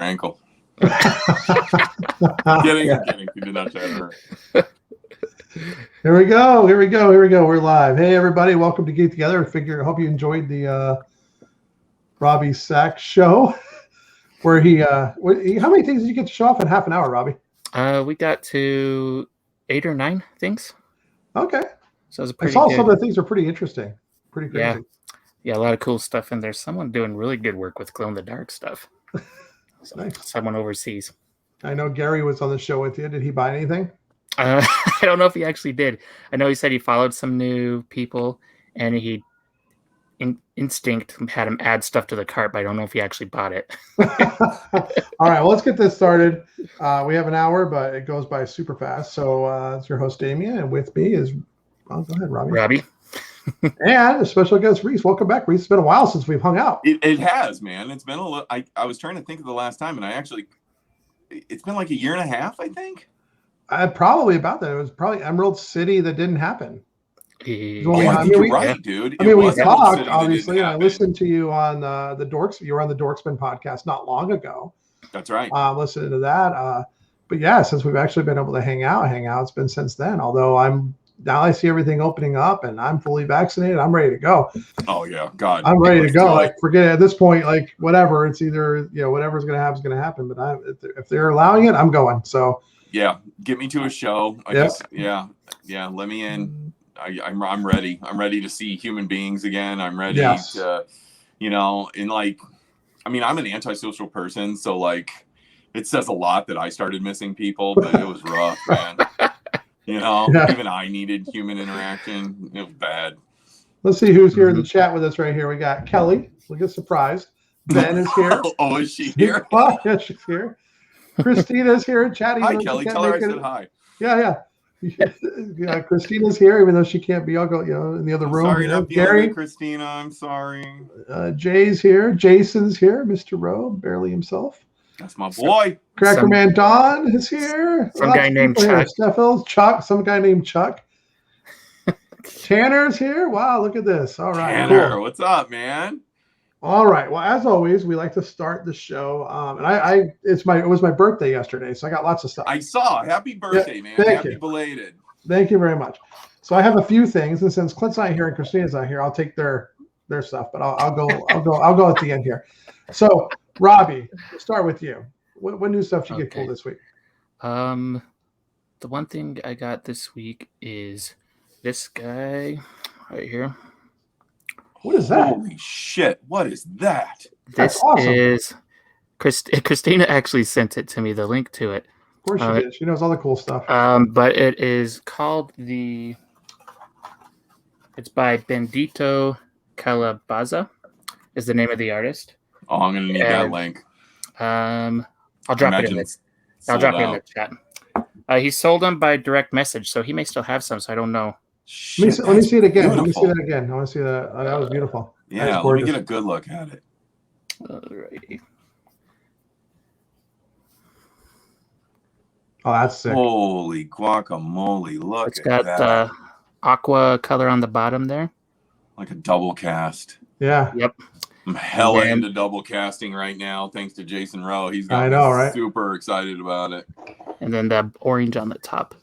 ankle. Kidding. You did not shatter her. Here we go. We're live. Hey, everybody. Welcome to Geek Together. I hope you enjoyed the Robbie Sachs show where how many things did you get to show off in half an hour, Robbie? We got to 8 or 9 things. Okay. So it was I saw some of the things are pretty interesting. Pretty crazy. Yeah, a lot of cool stuff in there. Someone doing really good work with glow-in-the-dark stuff. Nice. Someone overseas. I know Gary was on the show with you. Did he buy anything? I don't know if he actually did. I know he said he followed some new people and he instinct had him add stuff to the cart, but I don't know if he actually bought it. All right, well, let's get this started. We have an hour, but it goes by super fast. So it's your host, Damien, and with me is, go ahead, Robbie. And a special guest, Reis. Welcome back, Reis. It's been a while since we've hung out. It has, man. It's been a little. I was trying to think of the last time, and it's been like a year and a half, I think. Probably about that. It was probably Emerald City that didn't happen. You're right, dude. I mean, we talked, obviously, and I listened to you on the Dorks. You were on the Dorksman podcast not long ago. That's right. Listening to that. But yeah, since we've actually been able to hang out, it's been since then. Although I see everything opening up and I'm fully vaccinated. I'm ready to go. Oh yeah, God. I'm ready to go. Like, forget it at this point. Like, whatever. It's either whatever's going to happen is going to happen. But if they're allowing it, I'm going. So yeah, get me to a show. Let me in. I'm ready. I'm ready to see human beings again. I'm ready to, I'm an antisocial person, so like, it says a lot that I started missing people, but it was rough, man. Even I needed human interaction. It was bad. Let's see who's here in the chat with us right here. We got Kelly. Look at surprised. Ben is here. Oh, is she here? Yeah, she's here. Christina's here chatting. Hi, Kelly. Tell her I said hi. Yeah. Christina's here, even though she can't be. I'll go, in the other room. Sorry, not Gary. Christina, I'm sorry. Jay's here. Jason's here. Mr. Rowe, barely himself. That's my boy. Crackerman Don is here. Some guy named Chuck. Chuck. Some guy named Chuck. Tanner's here. Wow, look at this. All right. Tanner, cool. What's up, man? All right. Well, as always, we like to start the show. And it was my birthday yesterday, so I got lots of stuff. I saw. Happy birthday, man. Happy belated. Thank you very much. So I have a few things, and since Clint's not here and Christina's not here, I'll take their stuff, but I'll go at the end here. So Robbie, we'll start with you. What new stuff did you get cool this week? The one thing I got this week is this guy right here. What is that? Holy shit! What is that? This awesome. Is Christina actually sent it to me, the link to it. Of course she did. She knows all the cool stuff. But it is called it's by Bendito Calabaza is the name of the artist. Oh, I'm gonna need that link. I'll drop it in the chat. He sold them by direct message, so he may still have some. So I don't know. Let me see it again. Beautiful. Let me see that again. I want to see that. That was beautiful. Yeah, let me get a good look at it. Alrighty. Oh, that's sick. Holy guacamole! Look, it's got the aqua color on the bottom there, like a double cast. Yeah. Yep. I'm hella into double casting right now, thanks to Jason Rowe. He's got super excited about it. And then the orange on the top.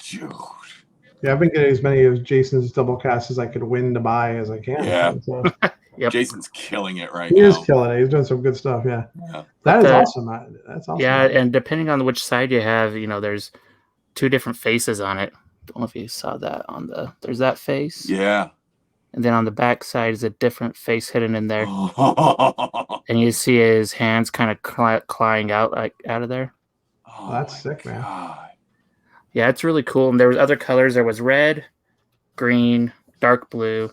Dude. Yeah, I've been getting as many of Jason's double casts as I could win to buy as I can. Yeah. So, yep. Jason's killing it right now. He is killing it. He's doing some good stuff. Yeah. That is awesome. That's awesome. Yeah, and depending on which side you have, there's 2 different faces on it. Don't know if you saw that there's that face. Yeah. And then on the back side is a different face hidden in there. And you see his hands kind of clawing out of there. Oh, that's sick, man. Yeah, it's really cool. And there was other colors. There was red, green, dark blue,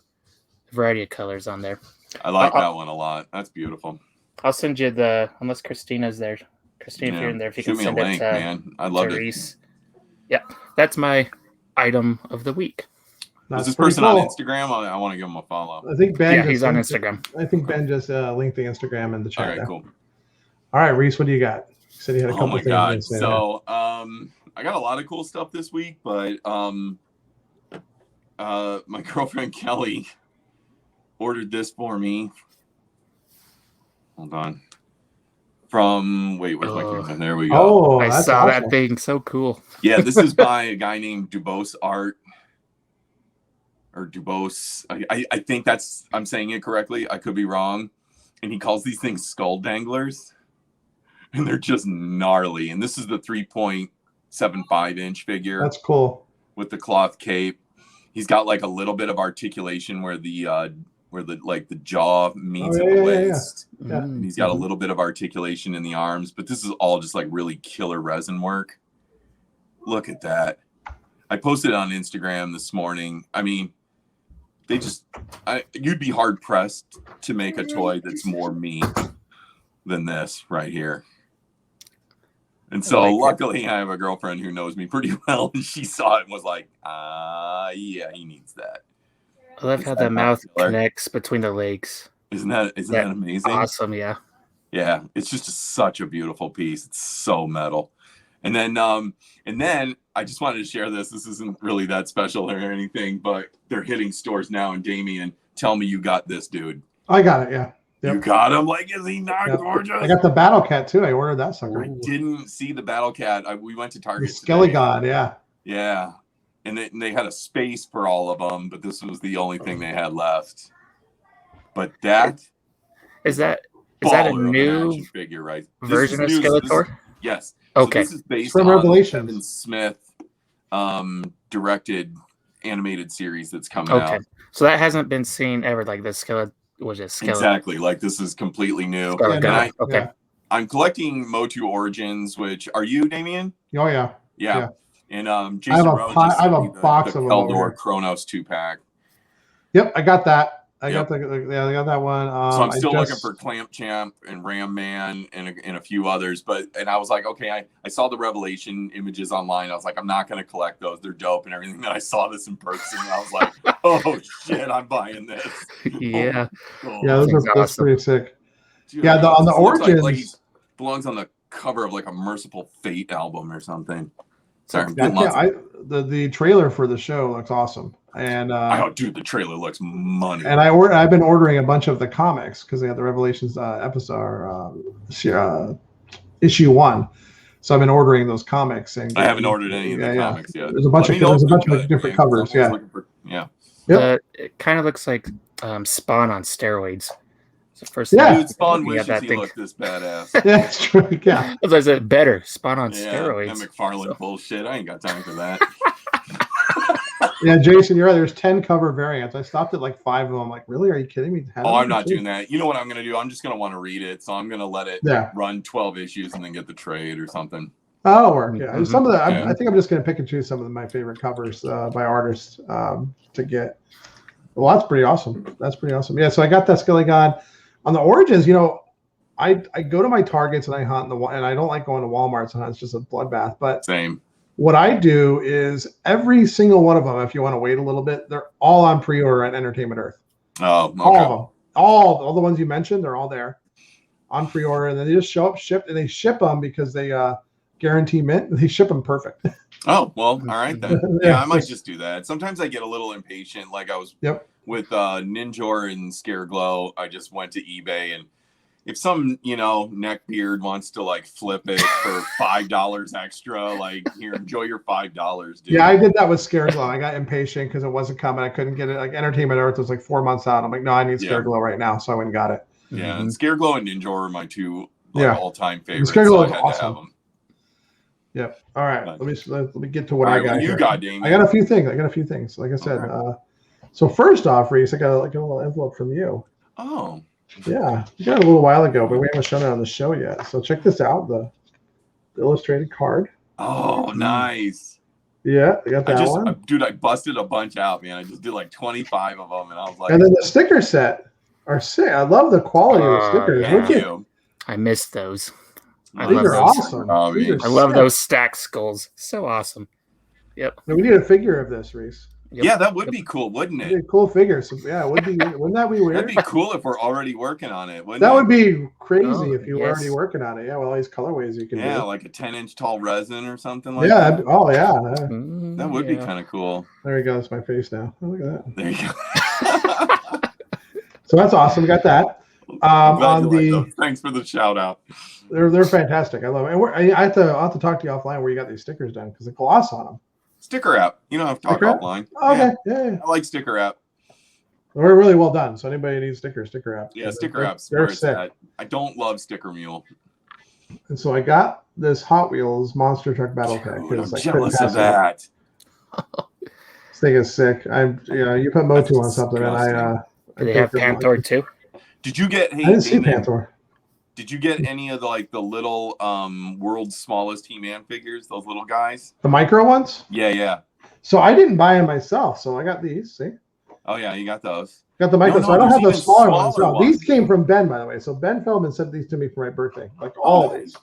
a variety of colors on there. I like that one a lot. That's beautiful. I'll send you unless Christina's there. Christina, if you're in there, if you can send it to man. I love Reis. Yeah, that's my item of the week. Is this person on Instagram? I want to give him a follow. I think Ben. Yeah, he's on Instagram. I think Ben just linked the Instagram in the chat. All right, cool. All right, Reis, what do you got? You said you had a couple things. Oh my god! So, I got a lot of cool stuff this week, but my girlfriend Kelly ordered this for me. Hold on. from wait, where's my camera? There we go. Oh, I that's saw awesome. that thing. So cool. Yeah, this is by a guy named Dubose Art. Or Dubose. I think I'm saying it correctly. I could be wrong. And he calls these things skull danglers. And they're just gnarly. And this is the 3.75 inch figure. That's cool. With the cloth cape. He's got like a little bit of articulation where the jaw meets at the waist. Yeah. And he's got a little bit of articulation in the arms, but this is all just like really killer resin work. Look at that. I posted it on Instagram this morning. I mean, you'd be hard pressed to make a toy that's more me than this right here. And so luckily I have a girlfriend who knows me pretty well, and she saw it and was like, yeah, he needs that. I love how the mouth connects between the legs. Isn't that amazing? Awesome, yeah. Yeah, it's just such a beautiful piece. It's so metal. And then I just wanted to share this. This isn't really that special or anything, but they're hitting stores now. And Damien, tell me you got this, dude. I got it, yeah. Yep. You got him? Like, is he not gorgeous? I got the Battle Cat too. I ordered that sucker. I didn't see the Battle Cat. We went to Target. The Skelly God, yeah. Yeah. And they had a space for all of them, but this was the only thing they had left. But is that a new figure, right? version of Skeletor? Yes. Okay. So this is based from on Revelations. Kevin Smith directed animated series that's coming out. So that hasn't been seen ever. Like the Skeletor was just Skeletor. Exactly. Like this is completely new. Okay. I'm collecting Motu Origins, which are you, Damien? Oh yeah. Yeah. And Jason Rose I have a box of them. Keldor Kronos 2-pack. Yep, I got that. I got that one. So I'm still looking for Clamp Champ and Ram Man and a few others. And I was like, okay, I saw the Revelation images online. I was like, I'm not going to collect those. They're dope and everything. Then I saw this in person. And I was like, oh shit, I'm buying this. Yeah. Yeah, that's pretty sick. Dude, yeah, on the Origins. Like he belongs on the cover of like a Merciful Fate album or something. Sorry, the trailer for the show looks awesome. And dude, the trailer looks money. And I've been ordering a bunch of the comics because they had the Revelations issue 1. So I've been ordering those comics. And I haven't ordered any of the comics yet. There's a bunch of different covers. Yeah. It kind of looks like Spawn on steroids. It's the first dude, Spawn wishes he looked this badass. Yeah, that's true. Yeah. As I said, better Spawn on steroids. That McFarlane bullshit. I ain't got time for that. Yeah, Jason, you're right. There's 10 cover variants. I stopped at like 5 of them. I'm like, really? Are you kidding me? I'm not doing that. You know what I'm going to do? I'm just going to want to read it. So I'm going to let it run 12 issues and then get the trade or something. That'll work. Yeah. Mm-hmm. Some of the, I think I'm just going to pick and choose some of my favorite covers by artists to get. Well, that's pretty awesome. Yeah. So I got that Skelly God. On the Origins, I go to my Targets and I hunt and I don't like going to Walmart's and hunt. It's just a bloodbath. But same. What I do is every single one of them, if you want to wait a little bit, they're all on pre-order at Entertainment Earth. Oh, okay. All of them. All the ones you mentioned, they're all there on pre-order. And then they just show up, shipped, and they ship them because they guarantee mint. They ship them perfect. Oh, well, all right then. Yeah, I might just do that. Sometimes I get a little impatient. Like I was with Ninjor and Scareglow. I just went to eBay and if some, neckbeard wants to like flip it for $5 extra, like here, enjoy your $5, dude. Yeah, I did that with Scareglow. I got impatient because it wasn't coming. I couldn't get it. Like Entertainment Earth was like 4 months out. I'm like, no, I need Scareglow right now. So I went and got it. Yeah, and Scareglow and Ninjor are my two all-time favorites. Scareglow is so awesome. Yep. All right. Let me get to what I got. What you got, Damien? I got a few things. Like I said. Okay. So first off, Reis, I got a little envelope from you. Oh. Yeah, you got it a little while ago, but we haven't shown it on the show yet. So check this out, the illustrated card. Oh, nice. Yeah, I got that one. Dude, I busted a bunch out, man. I just did like 25 of them, and I was like... And then the sticker set are sick. I love the quality of the stickers. Thank you. I missed those. These are awesome. I love those stacked skulls. So awesome. Yep. Now, we need a figure of this, Reis. Yep. Yeah, that would be cool, wouldn't it? It'd be a cool figure. So, yeah, it would be. Wouldn't that be weird? That'd be cool if we're already working on it. That would be crazy if you were already working on it. Yeah, with all these colorways you can do. Yeah, like a 10-inch tall resin or something like that. Yeah. Oh, yeah. That would be kind of cool. There you go. That's my face now. Oh, look at that. There you go. So that's awesome. We got that. Thanks for the shout out. They're fantastic. I love it. And I have to talk to you offline where you got these stickers done because the gloss on them. Sticker app. You don't have to talk offline. Oh, okay. Yeah. I like sticker app. We're really well done. So anybody needs sticker app. Yeah, sticker apps. Where it's at. I don't love Sticker Mule. And so I got this Hot Wheels Monster Truck Battle Pack. I'm jealous of that. This thing is sick. You put Motu on something, and Do they have Panther too? Did you get? Hey, I didn't see Panther. Did you get any of the little world's smallest He-Man figures? Those little guys. The micro ones. Yeah. So I didn't buy them myself. So I got these. See. Oh yeah, you got those. Got the micro. So I don't have the smaller ones. No, these came from Ben, by the way. So Ben Feldman sent these to me for my birthday. Like all of these.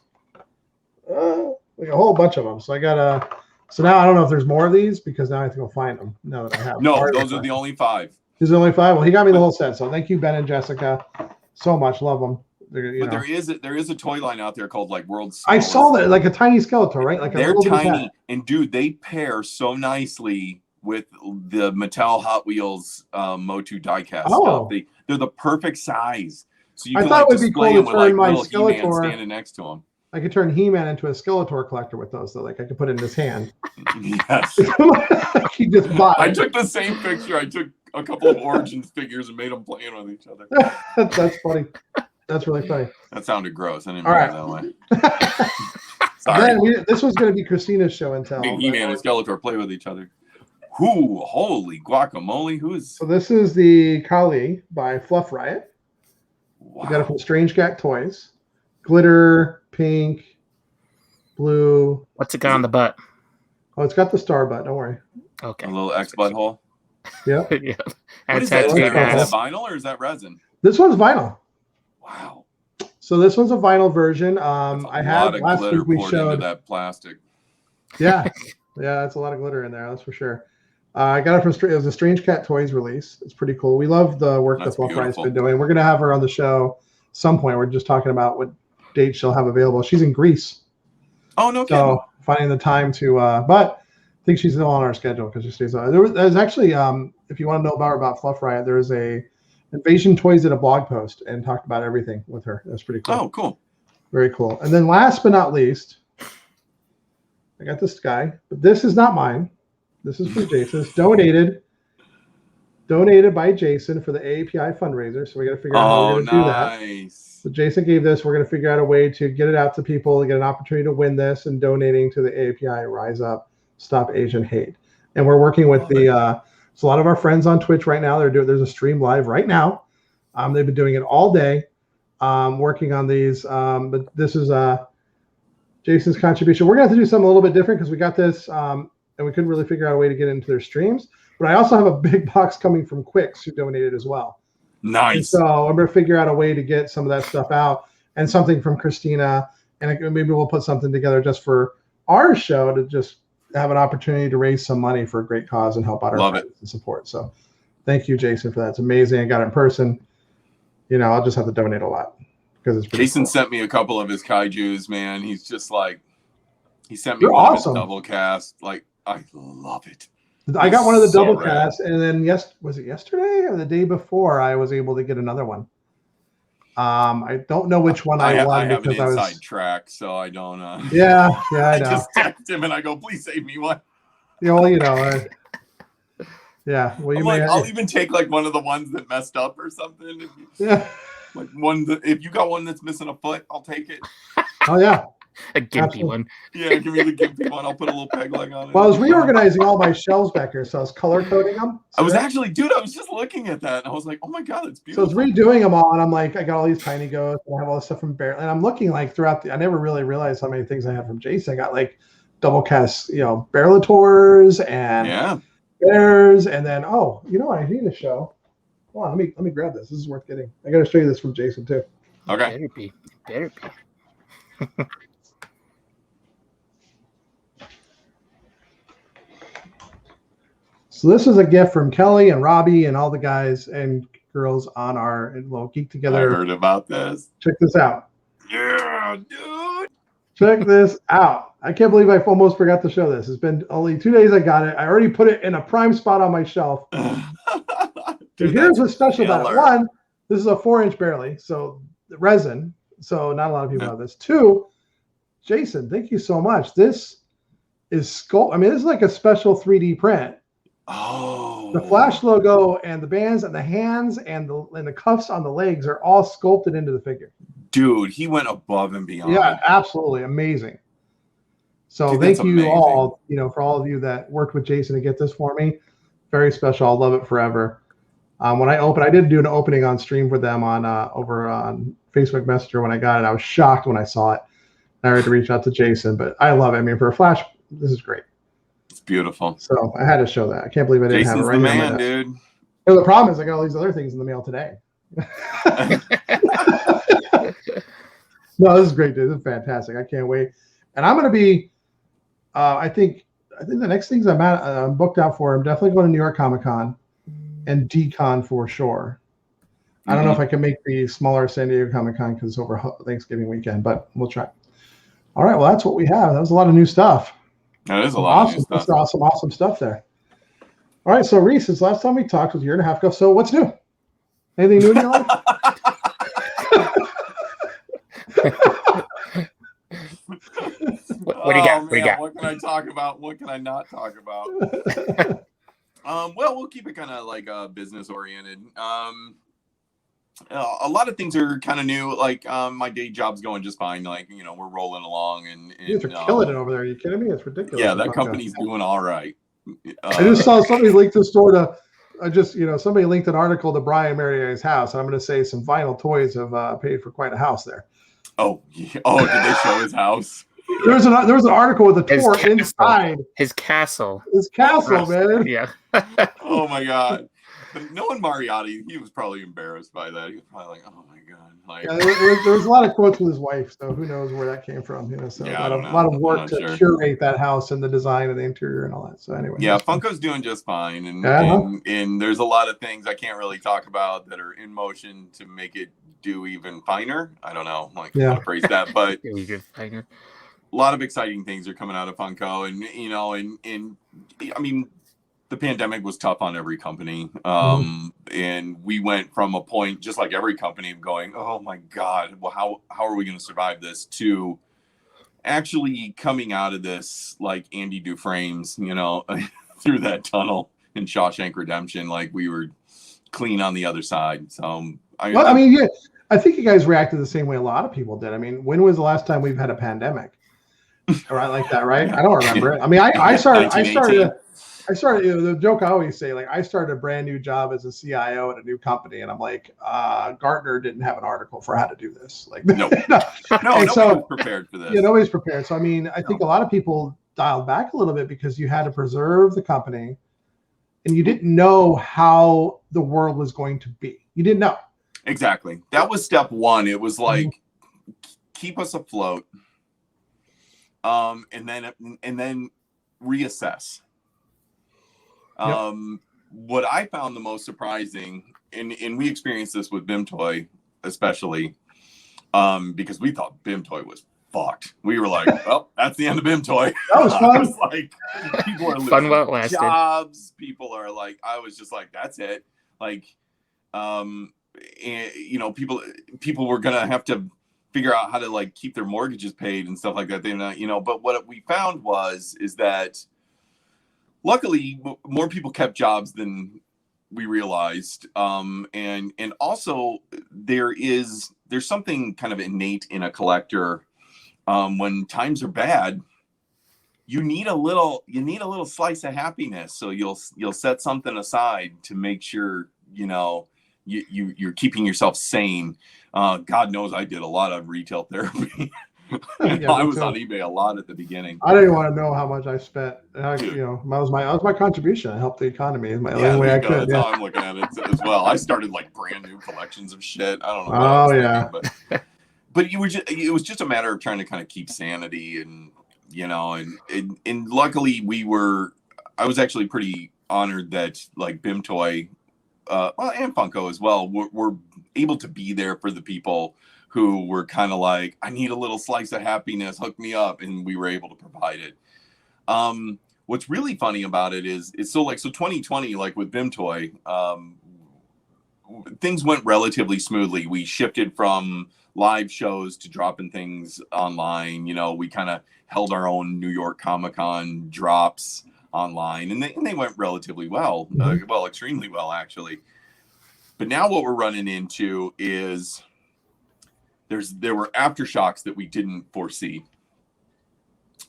Like a whole bunch of them. So I got So now I don't know if there's more of these because now I have to go find them. Now that I have. No, those are the only 5. These are only 5. Well, he got me the whole set. So thank you, Ben and Jessica, so much. Love them. There is a toy line out there called like World's Smallest. I saw that, like a tiny Skeletor, right? Like they're tiny, and dude, they pair so nicely with the Mattel Hot Wheels Motu diecast stuff. They're the perfect size. So you can like display them with like little He-Man standing next to them. I could turn He-Man into a Skeletor collector with those, though. Like I could put it in his hand. Yes. He just bought. I took the same picture. I took a couple of Origins figures and made them playing with each other. That's funny. That's really funny. That sounded gross. I didn't mean it that way. Sorry. Then this was going to be Christina's show and tell. He-Man and Skeletor play with each other. Holy guacamole! So this is the Kali by Fluff Riot. Wow. We got it from Strange Cat Toys. Glitter, pink, blue. What's it got on the butt? Oh, it's got the star butt. Don't worry. Okay. A little X butthole. Yeah. Yeah. What is that? Is that vinyl or is that resin? This one's vinyl. Wow. So this one's a vinyl version. I had last week we showed into that plastic. Yeah. Yeah, that's a lot of glitter in there. That's for sure. I got it from it was a Strange Cat Toys release. It's pretty cool. We love the work that Fluff Riot's been doing. We're gonna have her on the show some point. We're just talking about what date she'll have available. She's in Greece. Oh, no kidding. So finding the time to, but I think she's still on our schedule because she stays on. There's actually, if you want to know about Fluff Riot, there is a Invasion Toys did a blog post and talked about everything with her. That's pretty cool. Oh, cool. Very cool. And then last but not least, I got this guy, but this is not mine. This is for Jason. It's donated by Jason for the AAPI fundraiser. So we got to figure out how we're going to do that. So Jason gave this. We're going to figure out a way to get it out to people, to get an opportunity to win this, and donating to the AAPI Rise Up, Stop Asian Hate. And we're working with so a lot of our friends on Twitch right now. There's a stream live right now. They've been doing it all day, working on these. But this is Jason's contribution. We're going to have to do something a little bit different because we got this, and we couldn't really figure out a way to get into their streams. But I also have a big box coming from Quicks who donated as well. Nice. And so I'm going to figure out a way to get some of that stuff out, and something from Christina, and maybe we'll put something together just for our show to just have an opportunity to raise some money for a great cause and help out our friends and support. So thank you, Jason, for that. It's amazing. I got it in person. I'll just have to donate a lot because it's pretty Jason cool. Sent me a couple of his kaijus, man. He's just like, he sent me one of his double cast. Like, I love it. I got one of the double casts, and then was it yesterday or the day before I was able to get another one. I don't know which one I won because I was inside track, so I don't. Yeah, I know. I just text him and I go, "Please save me one." Yeah, well, yeah. Well, I'll even take like one of the ones that messed up or something. Yeah. Like if you got one that's missing a foot, I'll take it. Oh yeah. A gimpy one. Yeah, give me the gimpy one. I'll put a little peg leg on it. Well, I was reorganizing all my shelves back here, so I was color coding them. I was just looking at that, and I was like, oh my God, it's beautiful. So I was redoing them all, and I'm like, I got all these tiny ghosts, and I have all this stuff from Bear. And I'm looking like throughout I never really realized how many things I had from Jason. I got like double cast, Bearlators and Bears, and then, I need to show. Hold on, let me grab this. This is worth getting. I got to show you this from Jason, too. Okay. Better be. So this is a gift from Kelly and Robbie and all the guys and girls on our little Geek Together. I heard about this. Check this out. Yeah, dude. Check this out. I can't believe I almost forgot to show this. It's been only 2 days I got it. I already put it in a prime spot on my shelf. Dude, here's what's special about it. One, this is a 4-inch barely, so the resin. So not a lot of people have this. 2, Jason, thank you so much. This is sculpt. I mean, this is like a special 3D print. Oh. The Flash logo and the bands and the hands and the cuffs on the legs are all sculpted into the figure. Dude, he went above and beyond. Yeah, absolutely amazing. So Dude, thank you amazing. all, for all of you that worked with Jason to get this for me. Very special. I'll love it forever. When I did do an opening on stream for them on over on Facebook Messenger when I got it. I was shocked when I saw it. I had to reach out to Jason, but I love it. I mean, for a Flash, this is great. It's beautiful. So I had to show that. I can't believe I didn't Jason's have it right the here. Man, dude. You know, the problem is I got all these other things in the mail today. No, this is great, dude. This is fantastic. I can't wait. And I'm going to be, I think the next things I'm booked out for, I'm definitely going to New York Comic Con and D-Con for sure. I don't know if I can make the smaller San Diego Comic Con because it's over Thanksgiving weekend, but we'll try. All right. Well, that's what we have. That was a lot of new stuff. That is a lot of new stuff. That's awesome stuff there. All right. So, Reis, since last time we talked was a year and a half ago. So, what's new? Anything new in your life? What do you got? What do you got? What can I talk about? What can I not talk about? Well, we'll keep it kind of like business oriented. A lot of things are kind of new. Like my day job's going just fine. Like we're rolling along, and you guys are killing it over there. Are you kidding me? It's ridiculous. Yeah, that company's doing all right. I just saw somebody link the store to. Somebody linked an article to Brian Marier's house. I'm going to say some vinyl toys have paid for quite a house there. Oh, yeah. Oh, did they show his house? There was an article with a tour inside his castle. His castle, man. Yeah. Oh my God. But knowing Mariotti, he was probably embarrassed by that. He was probably like, "Oh my God!" Like, yeah, there was a lot of quotes with his wife, so who knows where that came from? So yeah, a lot of work to curate that house and the design of the interior and all that. So anyway, yeah, Funko's doing just fine, and there's a lot of things I can't really talk about that are in motion to make it do even finer. I don't know, how to phrase that, but a lot of exciting things are coming out of Funko, and I mean. The pandemic was tough on every company. And we went from a point, just like every company, going, oh my God, well, how are we going to survive this, to actually coming out of this like Andy Dufresne's, through that tunnel in Shawshank Redemption, like we were clean on the other side. So I think you guys reacted the same way a lot of people did. I mean, when was the last time we've had a pandemic? Right, like that, right? I don't remember it. I mean, I started the joke I always say, like, I started a brand new job as a CIO at a new company, and I'm like, Gartner didn't have an article for how to do this. Like, no, nobody was prepared for this. Yeah, nobody's prepared. So, I mean, I think a lot of people dialed back a little bit because you had to preserve the company, and you didn't know how the world was going to be. You didn't know. Exactly. That was step one. It was like, keep us afloat, and then reassess. What I found the most surprising, and we experienced this with BIM-Toy especially, because we thought BIM-Toy was fucked. We were like, well, that's the end of BIM-Toy. That was fun. I was like, people are losing jobs. People are like, I was just like, that's it. Like, and, people were gonna have to figure out how to like keep their mortgages paid and stuff like that. They're not, but what we found is that luckily more people kept jobs than we realized. And also there's something kind of innate in a collector. When times are bad, you need a little slice of happiness. So you'll set something aside to make sure, you're keeping yourself sane. God knows I did a lot of retail therapy. I was on eBay a lot at the beginning. I didn't want to know how much I spent. That was my contribution. I helped the economy in my own way I could. That's how I'm looking at it as well. I started like brand new collections of shit. I don't know. But it was just a matter of trying to kind of keep sanity, and luckily I was actually pretty honored that like BIM-Toy, and Funko as well, were able to be there for the people who were kind of like, I need a little slice of happiness, hook me up, and we were able to provide it. What's really funny about it is 2020, like with BIM-Toy, things went relatively smoothly. We shifted from live shows to dropping things online. You know, we kind of held our own New York Comic-Con drops online, and they went relatively well, extremely well, actually. But now what we're running into is there were aftershocks that we didn't foresee.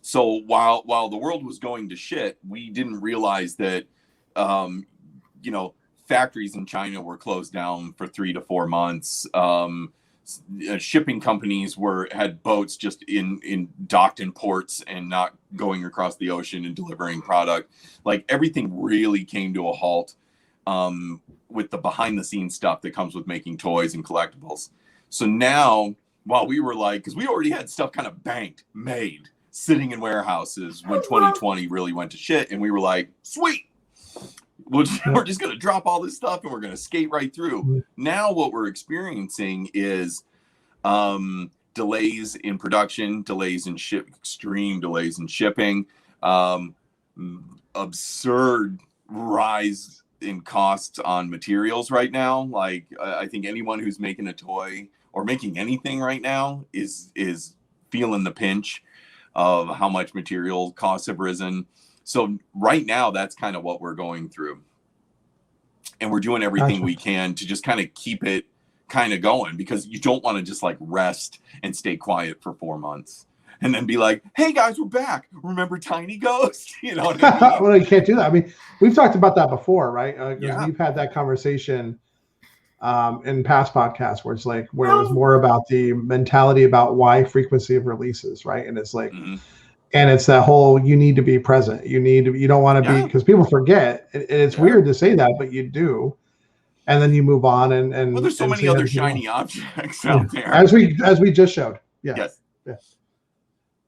So while the world was going to shit, we didn't realize that, factories in China were closed down for 3 to 4 months. Shipping companies had boats just in docked in ports and not going across the ocean and delivering product. Like, everything really came to a halt with the behind the scenes stuff that comes with making toys and collectibles. So now, while we were like, because we already had stuff kind of made, sitting in warehouses when 2020 really went to shit, and we were like, sweet, we're just going to drop all this stuff and we're going to skate right through. Now what we're experiencing is delays in production, extreme delays in shipping, absurd rise in costs on materials right now. Like, I think anyone who's making a toy or making anything right now is feeling the pinch of how much material costs have risen. So right now, that's kind of what we're going through. And we're doing everything we can to just kind of keep it kind of going, because you don't want to just like rest and stay quiet for 4 months and then be like, hey guys, we're back. Remember Tiny Ghost? You know what I mean? Well, you can't do that. I mean, we've talked about that before, right? We've had that conversation in past podcasts where it's like, where it was more about the mentality about why frequency of releases, right? And it's like, and it's that whole, you need to be present. You don't want to be, because people forget. And it's weird to say that, but you do. And then you move on and well, there's so many other shiny objects out there. As we just showed. Yes.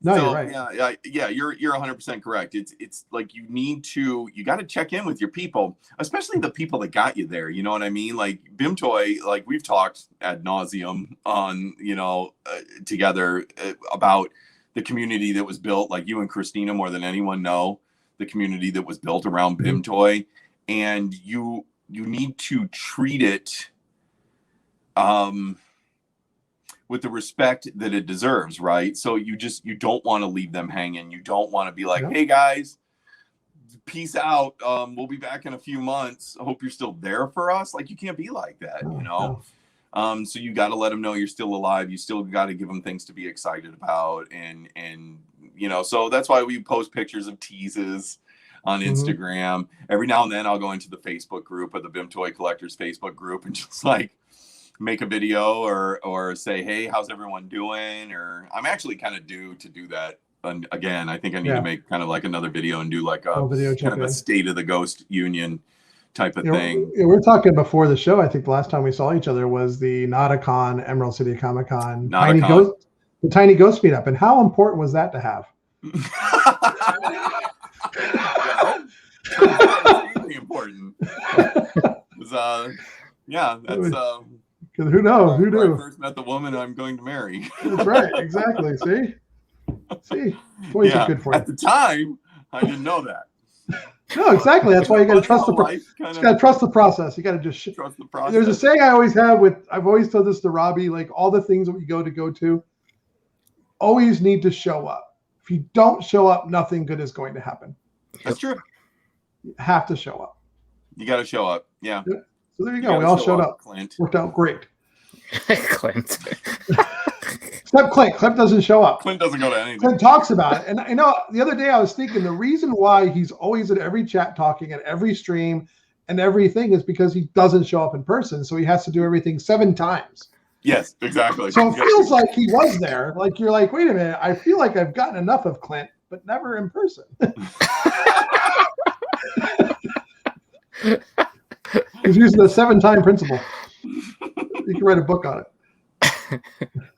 No, so, you're right. Yeah, you're 100% correct. It's like you got to check in with your people, especially the people that got you there. You know what I mean? Like BIMToy, like we've talked ad nauseum on, together about the community that was built, like you and Christina more than anyone know, the community that was built around BIMToy, and you need to treat it with the respect that it deserves, right? So you don't want to leave them hanging. You don't want to be like, hey guys, peace out. We'll be back in a few months. I hope you're still there for us. Like, you can't be like that, So you got to let them know you're still alive. You still got to give them things to be excited about. And so that's why we post pictures of teases on Instagram. Every now and then I'll go into the Facebook group, or the BIMToy Collectors Facebook group, and just like make a video or say, hey, how's everyone doing? Or I'm actually kind of due to do that. And again, I think I need to make kind of like another video and do like a video kind of a State of the Ghost Union type of thing. We were talking before the show. I think the last time we saw each other was the Nauticon Emerald City Comic Con the Tiny Ghost meetup. And how important was that to have? Extremely important. That's because who knows? Who knew? I first met the woman I'm going to marry. That's right. Exactly. See, boy, good for you. At the time, I didn't know that. No, exactly. That's why you got to trust the process. You got to trust the process. You got to just trust the process. There's a saying I always have I've always told this to Robbie, like all the things that we go to, always need to show up. If you don't show up, nothing good is going to happen. That's true. You have to show up. You got to show up. Yeah. So there you go. We all showed up. Clint. Worked out great. Clint. Except Clint. Clint doesn't show up. Clint doesn't go to anything. Clint talks about it. And the other day I was thinking the reason why he's always at every chat talking, at every stream and everything is because he doesn't show up in person. So he has to do everything 7 times. Yes, exactly. So it feels like he was there. Like you're like, wait a minute. I feel like I've gotten enough of Clint, but never in person. He's using the 7-time principle. You can write a book on it.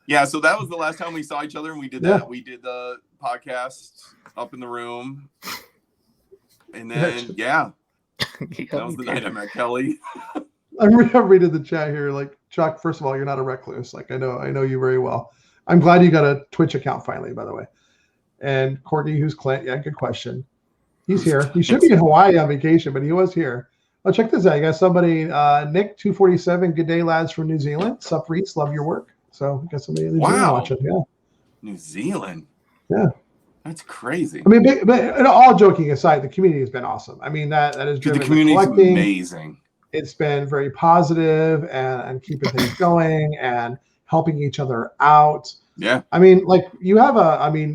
Yeah, so that was the last time we saw each other, and we did that. Yeah. We did the podcast up in the room, and then that was the night I met Kelly. I'm reading the chat here. Like, Chuck, first of all, you're not a recluse. Like, I know you very well. I'm glad you got a Twitch account finally, by the way. And Courtney, who's Clint? Yeah, good question. He's here. He should be in Hawaii on vacation, but he was here. Oh, check this out. You got somebody, Nick247. Good day, lads from New Zealand. Sup, Reis. Love your work. So we got somebody in New Zealand watching. Yeah. New Zealand. Yeah. That's crazy. I mean, but all joking aside, the community has been awesome. I mean, that is driven the community is amazing. It's been very positive and keeping things going and helping each other out. Yeah. I mean, like you have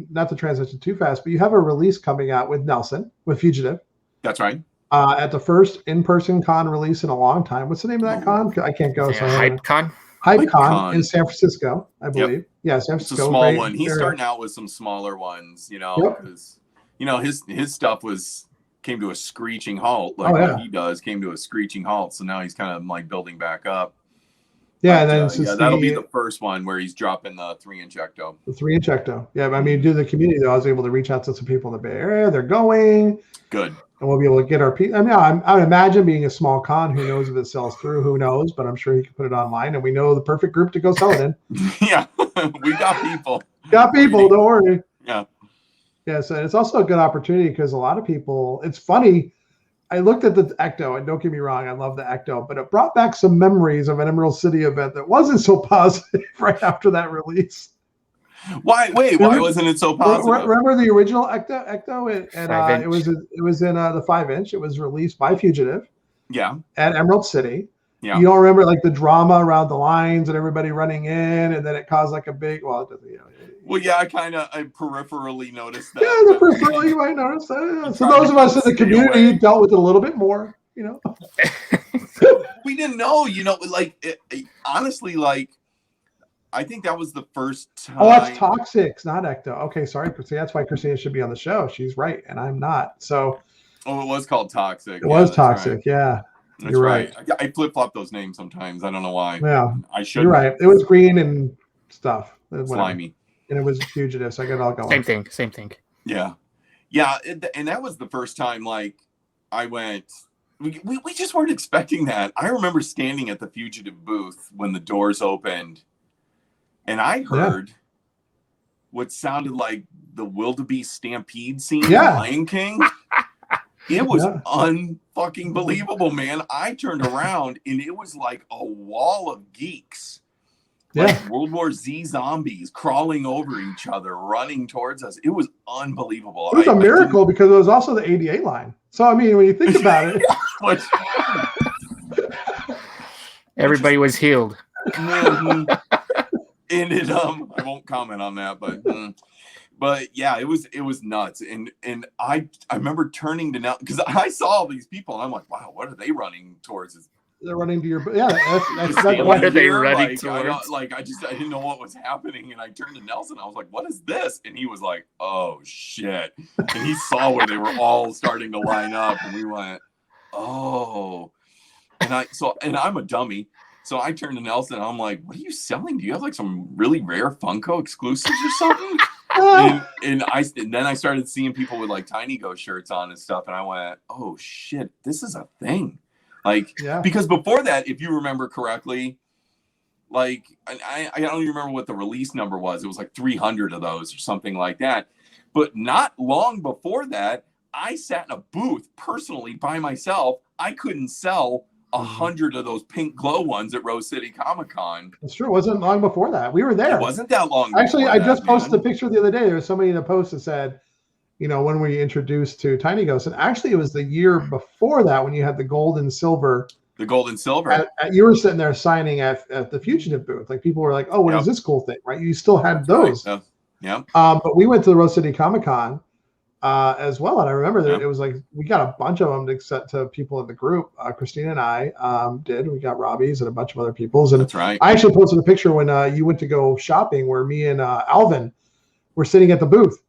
not to transition too fast, but you have a release coming out with Nelson, with Fugitive. That's right. At the first in-person con release in a long time. What's the name of that con? I can't go. So HypeCon? HypeCon in San Francisco, I believe. Yep. Yeah, San Francisco. It's a small one. He's starting out with some smaller ones, because his stuff came to a screeching halt. Like what he does came to a screeching halt. So now he's kind of like building back up. Yeah, but, and then that'll be the first one where he's dropping the 3-inch ecto. The 3-inch ecto. Yeah, I mean, due to the community, though, I was able to reach out to some people in the Bay Area. They're going. Good. And we'll be able to get our people. I mean, I would imagine being a small con, who knows if it sells through, who knows, but I'm sure he can put it online, and we know the perfect group to go sell it in. Yeah, we got people. Don't worry. Yeah. Yeah, so it's also a good opportunity because a lot of people, it's funny. I looked at the ecto, and don't get me wrong, I love the ecto, but it brought back some memories of an Emerald City event that wasn't so positive right after that release. Why wasn't it so positive? Remember the original ecto and it was in the 5-inch. It was released by Fugitive. Yeah. At Emerald City. Yeah. You don't remember like the drama around the lines and everybody running in, and then it caused like a big. Well, yeah, I peripherally noticed that. Yeah, peripherally you might notice that. Yeah. So those of us in the community dealt with it a little bit more. We didn't know. Honestly, I think that was the first time. Oh, that's Toxics, not Ecto. Okay, sorry, Christina. That's why Christina should be on the show. She's right, and I'm not. So. Oh, it was called Toxic. It was Toxic, right. Yeah. That's right. I flip-flop those names sometimes. I don't know why. Yeah. I should. You're right. It was green and stuff. Slimy. And it was Fugitive, so I got it all going. Same thing. Yeah. Yeah, and that was the first time, I went... We just weren't expecting that. I remember standing at the Fugitive booth when the doors opened, and I heard what sounded like the wildebeest stampede scene in Lion King. It was unfucking believable, man. I turned around, and it was like a wall of geeks. Like World War Z zombies crawling over each other, running towards us. It was unbelievable. It was a miracle because it was also the 88 line. So, I mean, when you think about it. Everybody was healed. And I won't comment on that, but yeah, it was nuts. And I remember turning to now because I saw these people and I'm like, wow, what are they running towards? They're running to your that's what are they running towards? I didn't know what was happening, and I turned to Nelson. I was like, "What is this?" And he was like, "Oh shit!" And he saw where they were all starting to line up, and we went, "Oh." And I'm a dummy, so I turned to Nelson. And I'm like, "What are you selling? Do you have like some really rare Funko exclusives or something?" and then I started seeing people with like Tiny Ghost shirts on and stuff, and I went, "Oh shit, this is a thing." Because before that, if you remember correctly, I don't even remember what the release number was. It was like 300 of those or something like that. But not long before that, I sat in a booth personally by myself. I couldn't sell 100 of those pink glow ones at Rose City Comic-Con. That's true. It wasn't long before that. We were there. It wasn't that long. Actually, I just posted a picture the other day. There was somebody in a post that said, when we introduced to Tiny Ghost, and actually it was the year before that when you had the gold and silver. The gold and silver. You were sitting there signing at the Fugitive booth. Like people were like, "Oh, what is this cool thing?" Right? You still had those. Right. Yeah. But we went to the Rose City Comic-Con as well, and I remember that it was like we got a bunch of them to set to people in the group. Christina and I did. We got Robbie's and a bunch of other people's. And that's right. I actually posted a picture when you went to go shopping, where me and Alvin were sitting at the booth.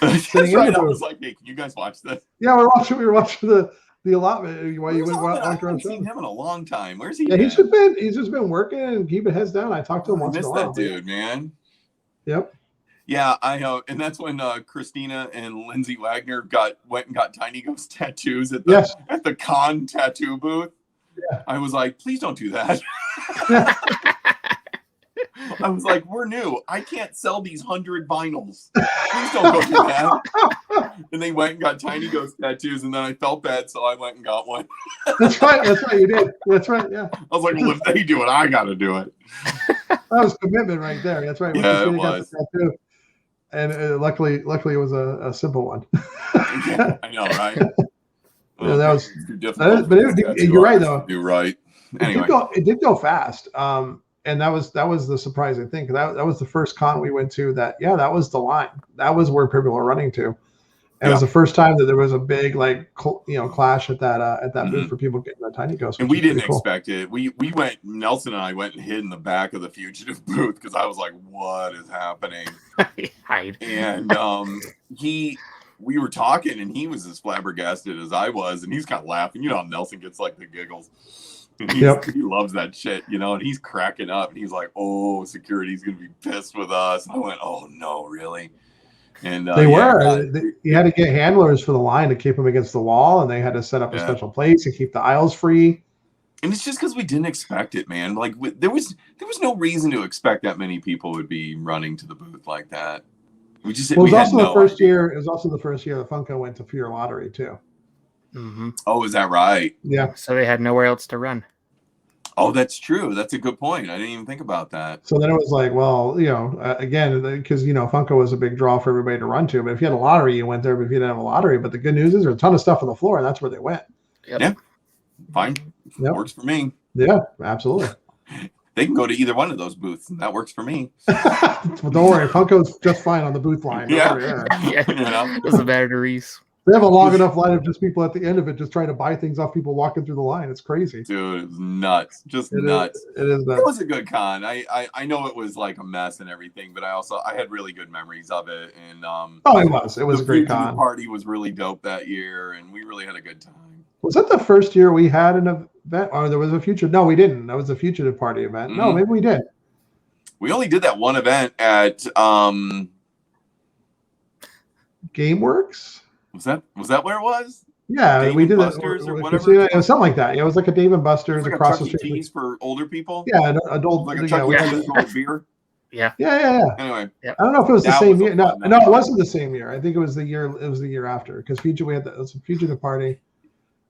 That's right. I was like, "Hey, can you guys watch this?" Yeah, we were watching the allotment while you went I haven't seen him in a long time. Where's he? Yeah, he's just been working and keeping heads down. I talked to him once in a while. That dude, man. Yep. Yeah, I know, and that's when Christina and Lindsay Wagner went and got Tiny Ghost tattoos at the con tattoo booth. Yeah. I was like, please don't do that. I was like, we're new. I can't sell these 100 vinyls. Please don't go do that. And they went and got Tiny Ghost tattoos, and then I felt bad, so I went and got one. That's right. You did. That's right. Yeah. I was like, well, if they do it, I got to do it. was commitment right there. That's right. Yeah, it was. Tattoo. And luckily, it was a simple one. Yeah, I know, right? Yeah, that was too difficult. But you're right, though. You're right. Anyway, it did go fast. And that was the surprising thing. That was the first con we went to. That was the line. That was where people were running to. And it was the first time that there was a big clash at that booth for people getting a tiny ghost. And we didn't expect it. We went. Nelson and I went and hid in the back of the Fugitive booth because I was like, "What is happening?" Hide. And we were talking, and he was as flabbergasted as I was, and he's kind of laughing. You know how Nelson gets like the giggles. And he loves that shit, and he's cracking up, and he's like, "Oh, security's gonna be pissed with us." And I went, "Oh no, really?" And they were. You had to get handlers for the line to keep them against the wall, and they had to set up a special place to keep the aisles free. And it's just because we didn't expect it, man. Like there was no reason to expect that many people would be running to the booth like that. It was also the first year. It was also the first year that Funko went to Fear Lottery too. Mm-hmm. Oh, is that right? Yeah. So they had nowhere else to run. Oh, that's true. That's a good point. I didn't even think about that. So then it was like, well, again, because Funko was a big draw for everybody to run to. But if you had a lottery, you went there. But if you didn't have a lottery, but the good news is there's a ton of stuff on the floor, and that's where they went. Yep. Yeah, fine. Yep. Works for me. Yeah, absolutely. They can go to either one of those booths, and that works for me. Well, don't worry, Funko's just fine on the booth line. Doesn't matter to Reis. They have a long enough line of just people at the end of it just trying to buy things off people walking through the line. It's crazy. Dude, it's nuts. Nuts. It is nuts. It was a good con. I know it was like a mess and everything, but I had really good memories of it. And it was a great con. The party was really dope that year, and we really had a good time. Was that the first year we had an event, or there was a future? No, we didn't. That was a Fugitive Party event. Mm-hmm. No, maybe we did. We only did that one event at GameWorks. Was that where it was? Yeah, Dave we did that. Or whatever. It was something like that. Yeah, it was like a Dave and Buster's across the street. Cheese for older people. Yeah, adult. Like a Chuck E. Cheese beer. Yeah. Anyway, I don't know if it was the same year. No, it wasn't the same year. I think it was the year. It was the year after because it was a Fugitive Party.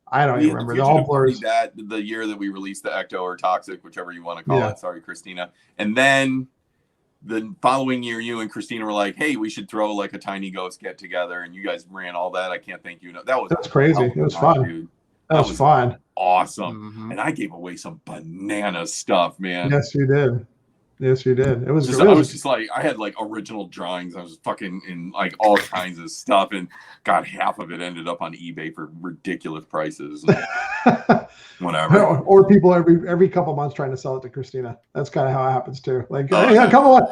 I don't even remember. The all blurs. That the year that we released the Ecto or Toxic, whichever you want to call it. Sorry, Christina. And then the following year, you and Christina were like, "Hey, we should throw like a tiny ghost get together," and you guys ran all that. I can't thank you. That's crazy. It was fun. Dude. That was fun. Awesome. Mm-hmm. And I gave away some banana stuff, man. Yes, you did. It was just, I was just like, I had like original drawings. I was fucking in like all kinds of stuff, and got half of it ended up on eBay for ridiculous prices. Whatever. Or people every couple months trying to sell it to Christina. That's kind of how it happens too. Like, hey, a couple of,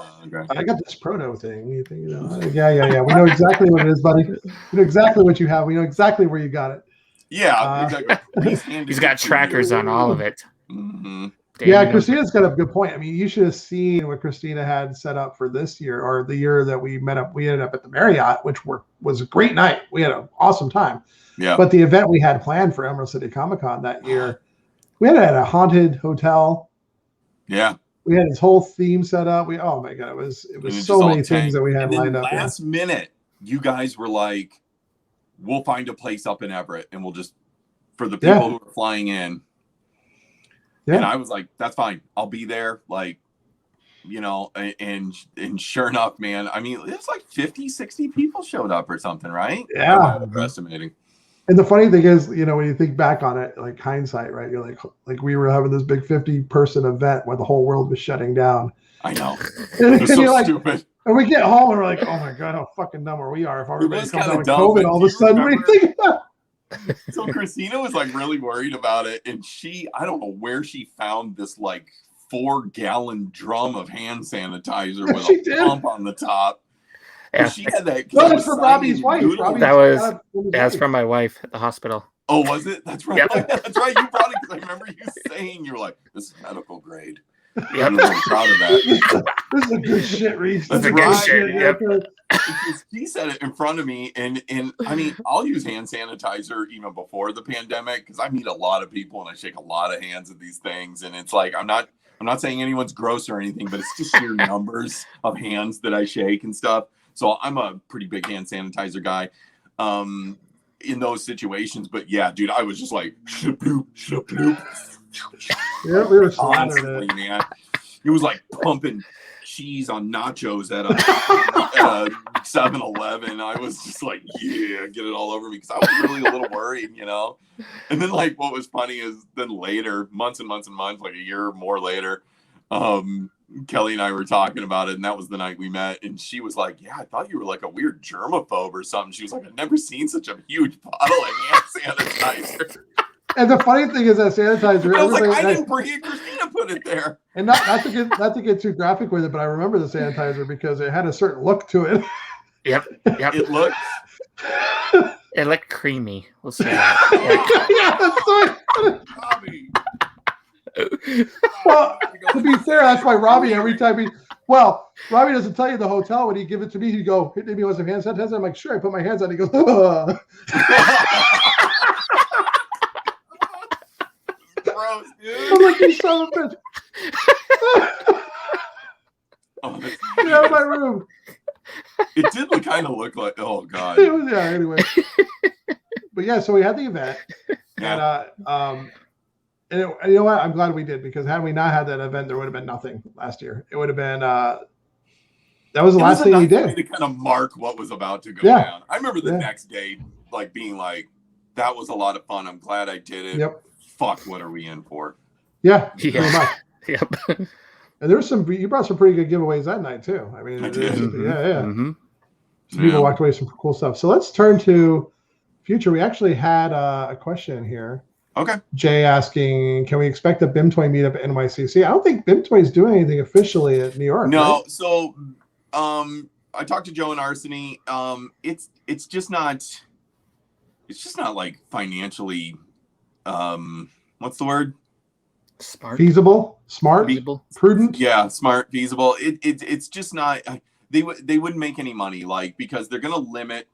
I got this proto thing. You think, yeah. We know exactly what it is, buddy. We know exactly what you have. We know exactly where you got it. Yeah, exactly. He's got trackers on all of it. Mm-hmm. Yeah, Christina's got a good point. I mean, you should have seen what Christina had set up for this year, or the year that we met up. We ended up at the Marriott, which was a great night. We had an awesome time. Yeah. But the event we had planned for Emerald City Comic Con that year, we had it at a haunted hotel. Yeah. We had this whole theme set up. Oh my god, it was so many things that we had lined up. Last minute, you guys were like, "We'll find a place up in Everett, and we'll just for the people who are flying in." Yeah. And I was like, that's fine. I'll be there. Like, and sure enough, man, I mean, it's like 50, 60 people showed up or something, right? Yeah. Underestimating. And the funny thing is, when you think back on it, like hindsight, right? You're like we were having this big 50-person event where the whole world was shutting down. I know. And so you're like, stupid. And we get home and we're like, oh my God, how fucking dumb we are if everybody comes out with dumb, COVID all of a sudden. What do you think about? So Christina was like really worried about it, and I don't know where she found this like 4-gallon drum of hand sanitizer with a pump on the top. Yeah. She had that. No, that's from Robbie's wife. That's from my wife at the hospital. Oh, was it? That's right. Yep. That's right. You brought it because I remember you saying you were like, "This is medical grade." Yep. I'm really proud of that. This is a good shit, Reese. That's a good shit. Yep. He said it in front of me, and I mean, I'll use hand sanitizer even before the pandemic because I meet a lot of people and I shake a lot of hands at these things, and it's like I'm not saying anyone's gross or anything, but it's just sheer numbers of hands that I shake and stuff. So I'm a pretty big hand sanitizer guy in those situations. But yeah, dude, I was just like, shloop. Yeah, we were slathering it, man. It was like pumping cheese on nachos at a 7-Eleven. I was just like, yeah, get it all over me, because I was really a little worried, And then like what was funny is then later, months and months and months, like a year or more later, Kelly and I were talking about it, and that was the night we met, and she was like, yeah, I thought you were like a weird germaphobe or something. She was like, I've never seen such a huge bottle of hand sanitizer. And the funny thing is that sanitizer. I was like, I didn't bring it. Christina put it there. And not to get too graphic with it, but I remember the sanitizer because it had a certain look to it. Yep. It looked. It looked creamy. We'll say that. Yeah, that's right. Robbie. Well, to be fair, that's why Robbie every time Robbie doesn't tell you the hotel. When he give it to me, he'd go, "Hey, maybe you want some hand sanitizer?" I'm like, "Sure." I put my hands on it. He goes, "Oh." Gross, dude. I'm like, "You son of a bitch." Get out of my room. It did kind of look like, oh god. It was, anyway. But yeah, so we had the event, Yeah. and you know what? I'm glad we did, because had we not had that event, there would have been nothing last year. It would have been that was the last thing we did to kind of mark what was about to go down. I remember the next day, like being like, "That was a lot of fun. I'm glad I did it." Yep. Fuck, what are we in for? Yeah. Pretty much. Yep. And there was you brought some pretty good giveaways that night too. I mean, I did. Mm-hmm. Some people walked away with some cool stuff. So let's turn to future. We actually had a question here. Okay. Jay asking, can we expect a BIM Toy meetup at NYCC? I don't think BIM Toy is doing anything officially at New York. No. Right? So, I talked to Joe and Arseny. It's just not like financially, what's the word? Smart. Feasible, smart, prudent. Yeah, smart, feasible. It's just not. They wouldn't make any money, like, because they're going to limit.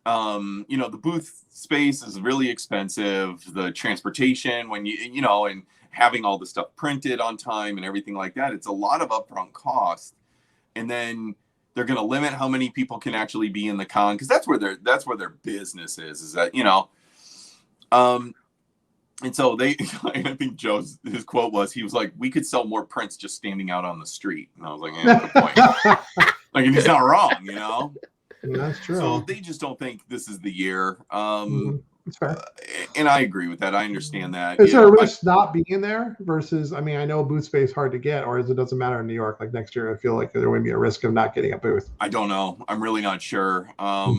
The booth space is really expensive. The transportation, when and having all the stuff printed on time and everything like that, it's a lot of upfront cost. And then they're going to limit how many people can actually be in the con, because that's where their business is that. And so I think his quote was, he was like, "We could sell more prints just standing out on the street." And I was like, "Yeah, good point." Like, and he's not wrong, That's true. So they just don't think this is the year. That's fair. And I agree with that. I understand that. Is there a risk not being there versus? I mean, I know booth space hard to get, or it doesn't matter in New York. Like next year, I feel like there would be a risk of not getting a booth. I don't know. I'm really not sure. I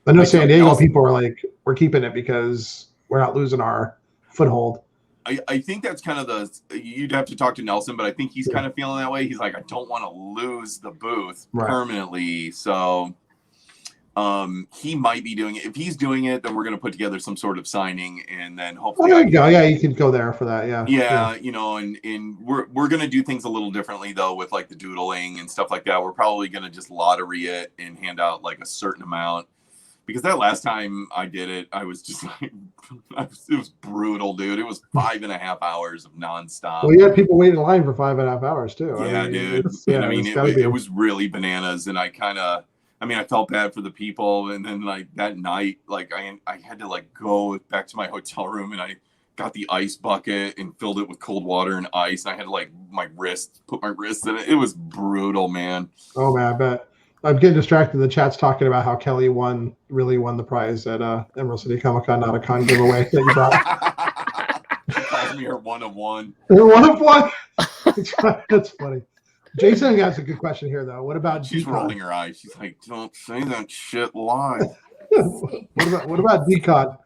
know San Diego people are like, we're keeping it because we're not losing our foothold. I think that's kind of you'd have to talk to Nelson, but I think he's kind of feeling that way. He's like, I don't want to lose the booth permanently. So he might be doing it. If he's doing it, then we're going to put together some sort of signing, and then hopefully there you go. Yeah, you can go there for that. Yeah. And we're going to do things a little differently though, with like the doodling and stuff like that. We're probably going to just lottery it and hand out like a certain amount. Because that last time I did it, I was just like, it was brutal, dude. It was 5.5 hours of nonstop. Well, you had people waiting in line for 5.5 hours too. Yeah, dude. It was really bananas. And I felt bad for the people. And then like that night, like I had to like go back to my hotel room, and I got the ice bucket and filled it with cold water and ice. And I had to like put my wrist in it. It was brutal, man. Oh man, I bet. I'm getting distracted. The chat's talking about how Kelly really won the prize at Emerald City Comic Con, not a con giveaway that you brought. She calls me her one of one. Her one of one. That's funny. Jason has a good question here, though. What about? She's rolling her eyes. She's like, "Don't say that shit live." What about Decon?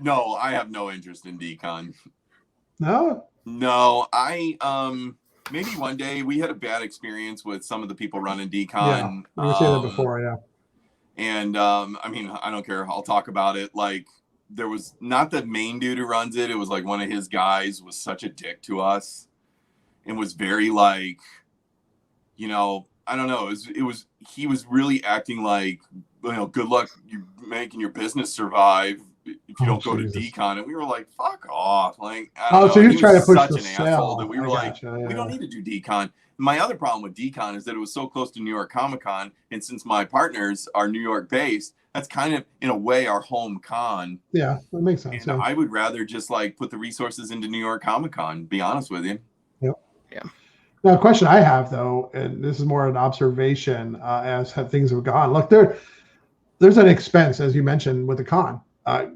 No, I have no interest in Decon. No, maybe one day. We had a bad experience with some of the people running Decon. Yeah, you were saying that before, yeah. And I don't care. I'll talk about it. Like, there was not the main dude who runs it. It was like one of his guys was such a dick to us, and was very like, I don't know. He was really acting like, good luck you making your business survive if you don't go to Decon. And we were like, fuck off. Like, so he was trying to push such the an sale. asshole that we were like, we don't need to do Decon. My other problem with Decon is that it was so close to New York Comic Con, and since my partners are New York based, that's kind of in a way our home con. Yeah, that makes sense. And I would rather just like put the resources into New York Comic Con, be honest with you. Yeah. Now, a question I have though, and this is more an observation as things have gone. Look, there's an expense, as you mentioned, with the con.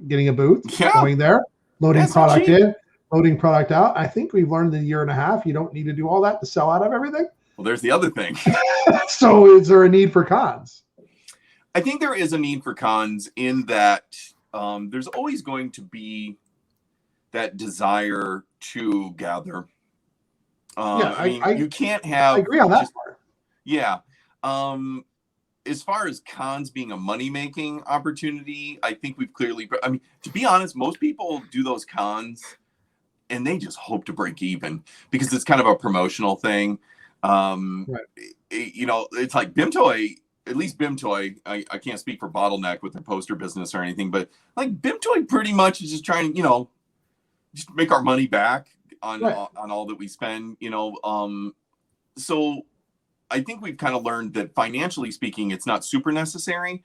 Getting a booth, going there, loading product in, loading product out. I think we've learned in a year and a half, you don't need to do all that to sell out of everything. Well, there's the other thing. So is there a need for cons? I think there is a need for cons in that there's always going to be that desire to gather. You can't have. I agree on that part. Yeah. As far as cons being a money-making opportunity, I think we've clearly. I mean, to be honest, most people do those cons, and they just hope to break even because it's kind of a promotional thing. Right. It's like BIMToy. At least BIMToy, I can't speak for Bottleneck with their poster business or anything, but like BIMToy pretty much is just trying, just make our money back on all that we spend, So I think we've kind of learned that financially speaking, it's not super necessary.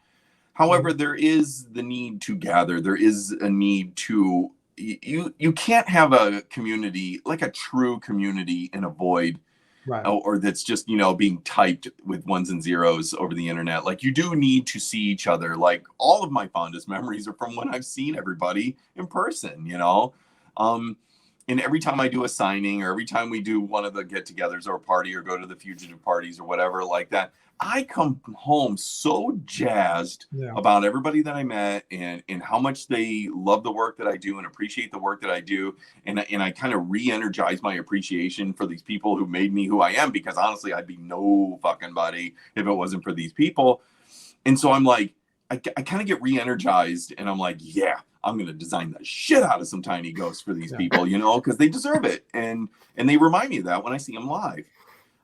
However, there is the need to gather. There is a need to, you can't have a community, like a true community in a void. Right. Or that's just, being typed with ones and zeros over the internet. Like you do need to see each other. Like all of my fondest memories are from when I've seen everybody in person, and every time I do a signing or every time we do one of the get-togethers or a party or go to the fugitive parties or whatever like that, I come home so jazzed about everybody that I met and how much they love the work that I do and appreciate the work that I do. And I kind of re-energize my appreciation for these people who made me who I am, because honestly, I'd be no fucking buddy if it wasn't for these people. And so I'm like, I kind of get re-energized and I'm like, yeah, I'm going to design the shit out of some tiny ghosts for these people, because they deserve it. And they remind me of that when I see them live.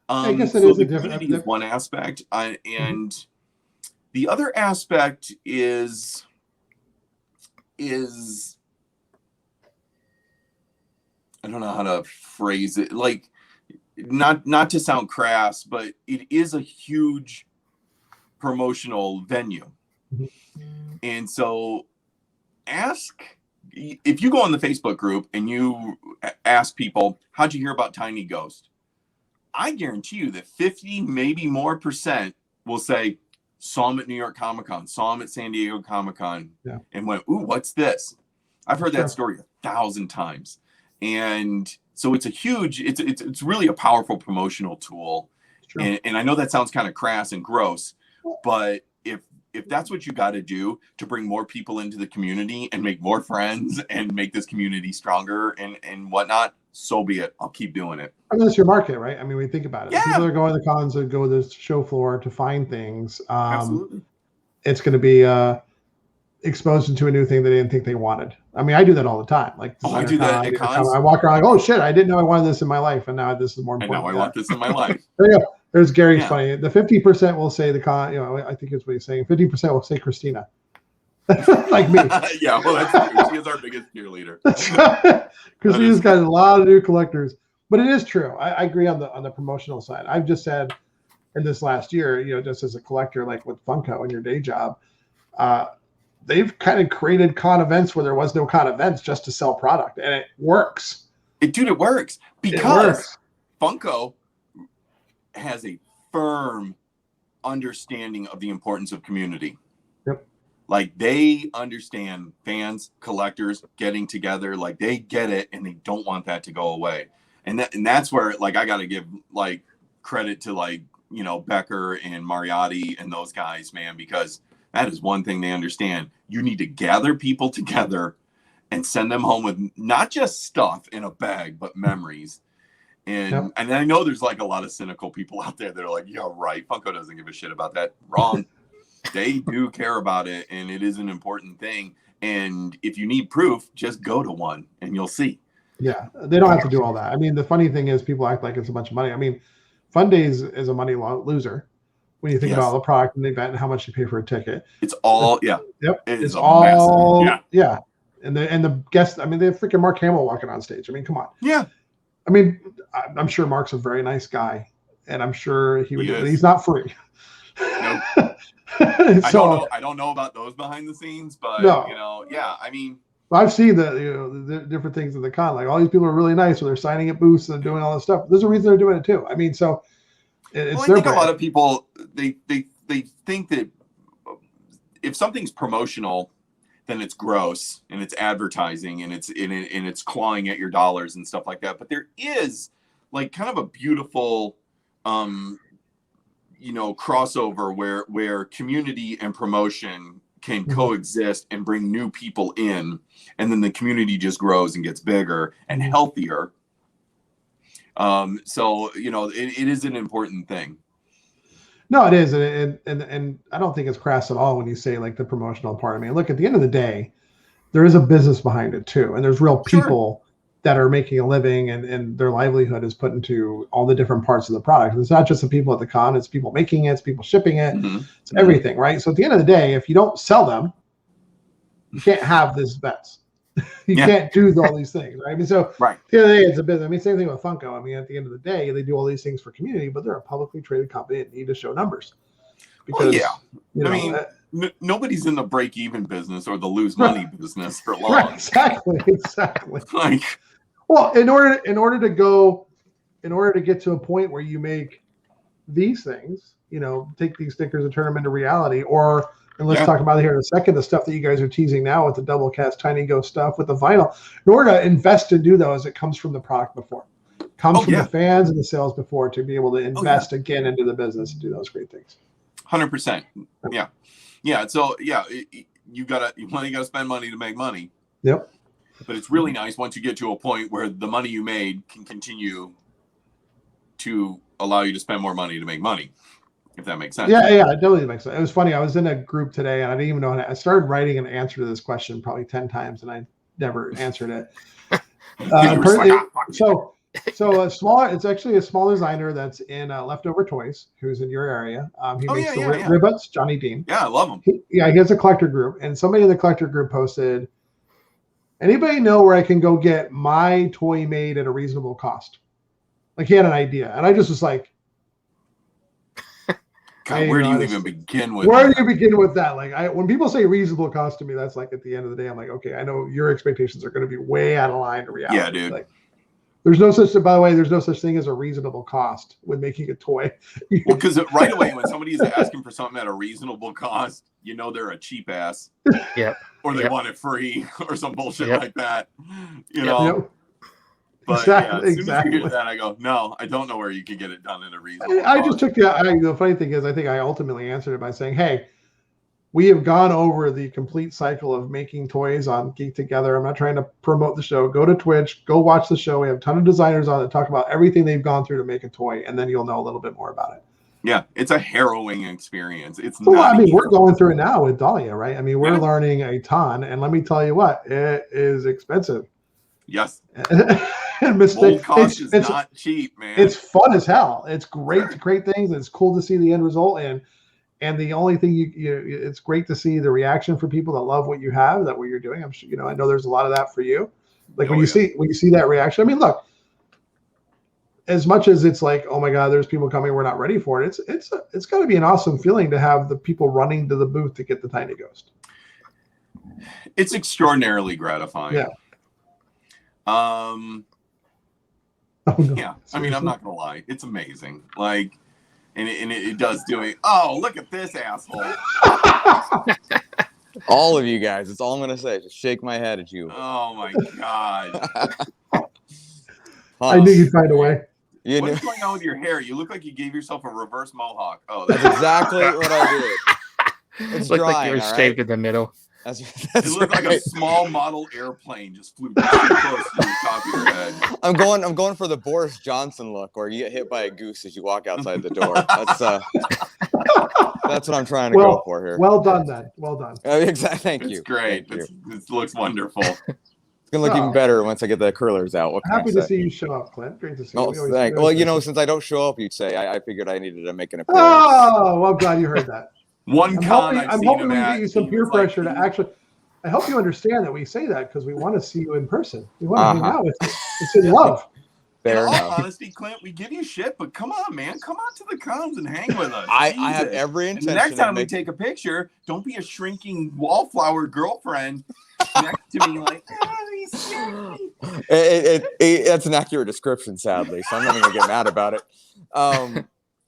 I guess it is the community is one aspect, and the other aspect is I don't know how to phrase it. Like, not to sound crass, but it is a huge promotional venue, and so if you go on the Facebook group and you ask people, how'd you hear about Tiny Ghost? I guarantee you that 50, maybe more % will say, saw him at New York Comic Con, saw him at San Diego Comic Con, and went, ooh, what's this? I've heard that story 1,000 times. And so it's it's really a powerful promotional tool. And I know that sounds kind of crass and gross, but if that's what you got to do to bring more people into the community and make more friends and make this community stronger and whatnot, so be it. I'll keep doing it. I mean, that's your market, right? I mean, we think about it. Yeah. People are going to the cons and go to the show floor to find things. Absolutely. It's going to be exposed into a new thing they didn't think they wanted. I mean, I do that all the time. Like, I do that at cons. I walk around like, oh shit, I didn't know I wanted this in my life, and now this is more important. And now I want this in my life. There you go. There's Gary's funny. The 50% will say the con. I think it's what he's saying. 50% will say Christina. Like me. Yeah, well, that's true. She is our biggest cheerleader. Christina's got a lot of new collectors, but it is true. I agree on the promotional side. I've just said in this last year, just as a collector, like with Funko and your day job, they've kind of created con events where there was no con events just to sell product, and it works. It works because Funko has a firm understanding of the importance of community. Yep. Like they understand fans, collectors getting together, like they get it and they don't want that to go away. And that's where like I got to give like credit to like, Becker and Mariotti and those guys, man, because that is one thing they understand. You need to gather people together and send them home with not just stuff in a bag, but memories. And I know there's like a lot of cynical people out there that are like, yeah, right. Funko doesn't give a shit about that. Wrong. They do care about it. And it is an important thing. And if you need proof, just go to one and you'll see. Yeah. They don't have to do all that. I mean, the funny thing is people act like it's a bunch of money. I mean, Fun Days is a money loser when you think about all the product and the event and how much you pay for a ticket. It's all, Yep. It's all massive. Yeah. And the guests, I mean, they have freaking Mark Hamill walking on stage. I mean, come on. Yeah. I mean, I'm sure Mark's a very nice guy, and I'm sure he's not free. Nope. I don't know about those behind the scenes, but I mean, I've seen the different things at the con. Like all these people are really nice, so they're signing at booths and doing all this stuff. There's a reason they're doing it too. I mean, so it's I their think brand. a lot of people they think that if something's promotional, then it's gross and it's advertising and it's clawing at your dollars and stuff like that. But there is like kind of a beautiful crossover where community and promotion can coexist and bring new people in, and then the community just grows and gets bigger and healthier. So it is an important thing. No, it is, and I don't think it's crass at all when you say like the promotional part. I mean, look, at the end of the day, there is a business behind it too, and there's real people that are making a living, and their livelihood is put into all the different parts of the product. It's not just the people at the con; it's people making it, it's people shipping it, it's everything, right? So at the end of the day, if you don't sell them, you can't have these events. You can't do all these things, right? I mean, so at the end of the day, it's a business. I mean, same thing with Funko. I mean, at the end of the day, they do all these things for community, but they're a publicly traded company that need to show numbers. Because, nobody's in the break-even business or the lose money business for long. Right, exactly. Like, well, in order to get to a point where you make these things, take these stickers and turn them into reality, and let's talk about it here in a second, the stuff that you guys are teasing now with the double cast Tiny Ghost stuff with the vinyl. In order to invest and do those, it comes from the product before. It comes from the fans and the sales before to be able to invest again into the business and do those great things. 100%. Yeah. So you gotta spend money to make money. Yep. But it's really nice once you get to a point where the money you made can continue to allow you to spend more money to make money. If that makes sense. Yeah, it totally makes sense. It was funny. I was in a group today, and I didn't even know. I started writing an answer to this question probably 10 times, and I never answered it. So a small. It's actually a small designer that's in Leftover Toys, who's in your area. He makes the Ribbits, Johnny Dean. Yeah, I love him. He has a collector group, and somebody in the collector group posted, "Anybody know where I can go get my toy made at a reasonable cost?" Like he had an idea, and I just was like, God, where do you even begin with Where do you begin with that? Like when people say reasonable cost to me, that's like at the end of the day, I'm like, okay, I know your expectations are going to be way out of line to reality. Yeah, dude. Like, there's no such thing as a reasonable cost when making a toy. Well, because right away when somebody is asking for something at a reasonable cost, they're a cheap ass. Yep. Or they want it free or some bullshit like that. Yep. But as soon as you hear that, I go, no, I don't know where you can get it done in a reasonable I just took the funny thing is I think I ultimately answered it by saying, hey, we have gone over the complete cycle of making toys on Geek Together. I'm not trying to promote the show. Go to Twitch, go watch the show. We have a ton of designers on that talk about everything they've gone through to make a toy, and then you'll know a little bit more about it. Yeah, it's a harrowing experience. We're going through it now with Dahlia, right? I mean, we're learning a ton, and let me tell you what, it is expensive. Yes. And mistake cost is not cheap, man. It's fun as hell. It's great to create things. It's cool to see the end result, and the only thing it's great to see the reaction for people that love what you have, that what you're doing. I'm sure I know there's a lot of that for you. Like when you see that reaction. I mean, look, as much as it's like, oh my God, there's people coming, we're not ready for it. It's got to be an awesome feeling to have the people running to the booth to get the Tiny Ghost. It's extraordinarily gratifying. Yeah. Yeah, I mean, I'm not gonna lie, it's amazing. Like, and it does do it. Oh, look at this asshole! All of you guys. That's all I'm gonna say. Just shake my head at you. Oh my God! I knew you'd find a way. What's going on with your hair? You look like you gave yourself a reverse mohawk. Oh, that's exactly what I did. It's looked like you were shaved in the middle. That's it looked like a small model airplane just flew too close to the top of your head. I'm going for the Boris Johnson look, where you get hit by a goose as you walk outside the door. That's what I'm trying to go for here. Well done, then. Well done. Exactly. Thank you. It's great. It looks wonderful. It's gonna look even better once I get the curlers out. Happy to see you show up, Clint. Great to see you. Well, since I don't show up, you'd say I figured I needed to make an appearance. Oh, well, I'm glad you heard that. I'm hoping we get you some peer pressure to actually. I hope you understand that we say that because we want to see you in person. We want to hang out with you. It's in love. In Fair all enough. honesty, Clint, we give you shit, but come on, man. Come on to the cons and hang with us. I have Jesus. every And intention the next time of we take a picture, don't be a shrinking wallflower girlfriend next to me like, he scared me. That's an accurate description, sadly, so I'm not even going to get mad about it.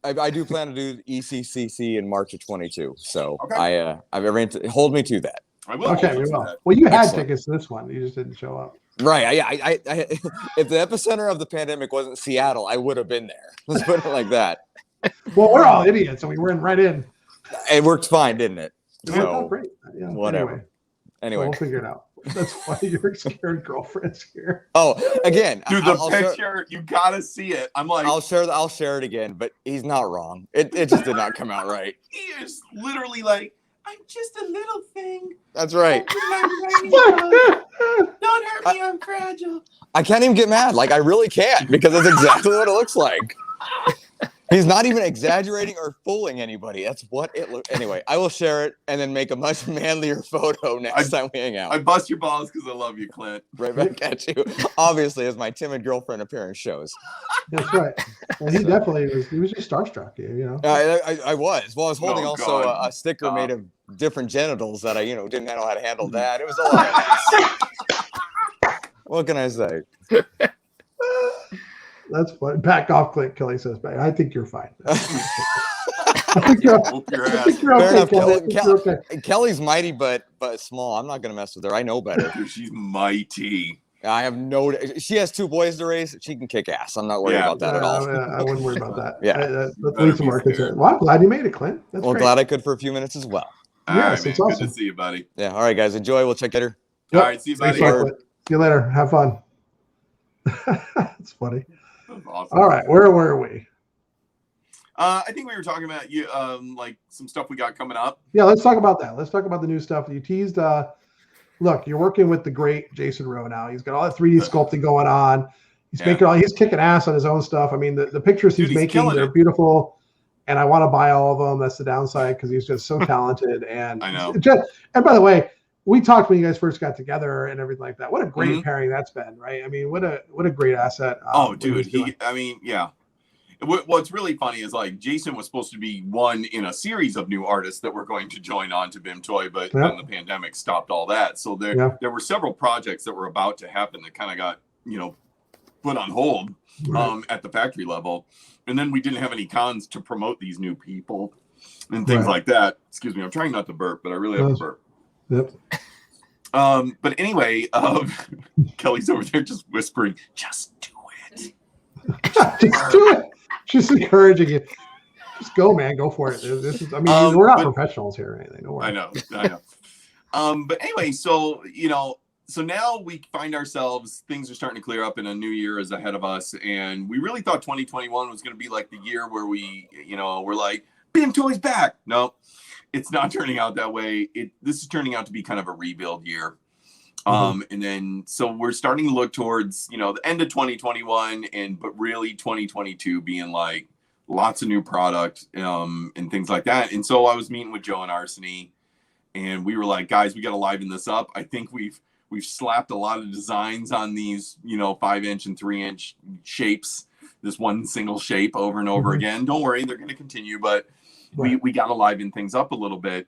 I do plan to do ECCC in March of 22, so Okay. I've arranged to hold me to that. I will. Okay, we will. Well, you had tickets to this one. You just didn't show up. Right. I if the epicenter of the pandemic wasn't Seattle, I would have been there. Let's put it like that. Well, we're all idiots, so we were right in. It worked fine, didn't it? It worked out great. Yeah, whatever. Anyway. We'll figure it out. That's why your scared girlfriend's here. Oh, again, dude, the picture, you gotta see it. I'm like, I'll share it again, but he's not wrong. It just did not come out right. He is literally like, I'm just a little thing. That's right. Don't hurt me, I'm fragile. I can't even get mad. Like, I really can't, because that's exactly what it looks like. He's not even exaggerating or fooling anybody. That's what it looks. Anyway, I will share it and then make a much manlier photo next time we hang out. I bust your balls because I love you, Clint. Right back at you. Obviously, as my timid girlfriend appearance shows. That's right. Well, he definitely was. He was just starstruck, you know. I was. Well, I was holding a sticker made of different genitals that I, didn't know how to handle that. It was all. What can I say? That's fun. Back off, Clint. Kelly says back. I think you're fine. Kelly's mighty, but small. I'm not gonna mess with her. I know better. She's mighty. I have no. She has 2 boys to raise. She can kick ass. I'm not worried about that at all. I wouldn't worry about that. Let's leave some more concern. Well, I'm glad you made it, Clint. That's great. Glad I could for a few minutes as well. Yes, it's awesome. Good to see you, buddy. Yeah. All right, guys. Enjoy. We'll check later. All right. See you, buddy. See you later. Have fun. It's funny. Awesome. All right, where were we? I think we were talking about like some stuff we got coming up. Yeah, let's talk about that. Let's talk about the new stuff you teased. Look, you're working with the great Jason Rowe now. He's got all that 3D sculpting going on. He's making he's kicking ass on his own stuff. I mean, the pictures he's making, they're beautiful, and I want to buy all of them. That's the downside because he's just so talented. And I know. And by the way, we talked when you guys first got together and everything like that. What a great pairing that's been, right? I mean, what a great asset. Dude, what's really funny is like Jason was supposed to be one in a series of new artists that were going to join on to BIM Toy, but then the pandemic stopped all that. So there were several projects that were about to happen that kind of got, put on hold at the factory level. And then we didn't have any cons to promote these new people and things like that. Excuse me, I'm trying not to burp, but I really have to burp. Yep. But anyway, Kelly's over there just whispering, just do it. Just do it. She's encouraging you. Just go, man. Go for it. This is, we're not professionals here or anything. Don't worry. I know. But anyway, so now we find ourselves, things are starting to clear up and a new year is ahead of us. And we really thought 2021 was going to be like the year where we, we're like, BIM Toy's back. No, it's not turning out that way. This is turning out to be kind of a rebuild year. And then, so we're starting to look towards, the end of 2021 but really 2022 being like lots of new product, and things like that. And so I was meeting with Joe and Arseny and we were like, guys, we got to liven this up. I think we've slapped a lot of designs on these, 5-inch and 3-inch shapes, this one single shape over and over again. Don't worry, they're going to continue, but we got to liven things up a little bit.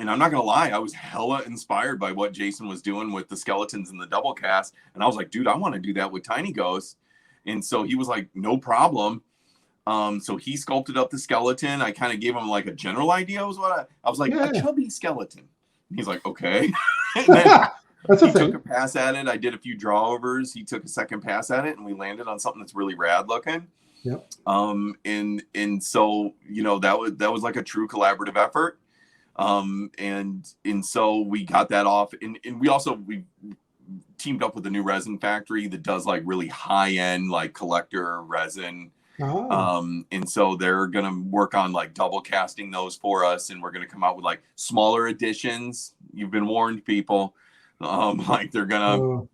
And I'm not going to lie, I was hella inspired by what Jason was doing with the skeletons and the double cast. And I was like, dude, I want to do that with Tiny Ghost. And so he was like, no problem. So he sculpted up the skeleton. I kind of gave him like a general idea was what I was like, a chubby skeleton. And he's like, okay. And then he took a pass at it. I did a few drawovers. He took a second pass at it and we landed on something that's really rad looking. Yep. And so, that was like a true collaborative effort. And so we got that off and we teamed up with a new resin factory that does like really high end, like collector resin. And so they're going to work on like double casting those for us. And we're going to come out with like smaller editions. You've been warned, people. Like they're going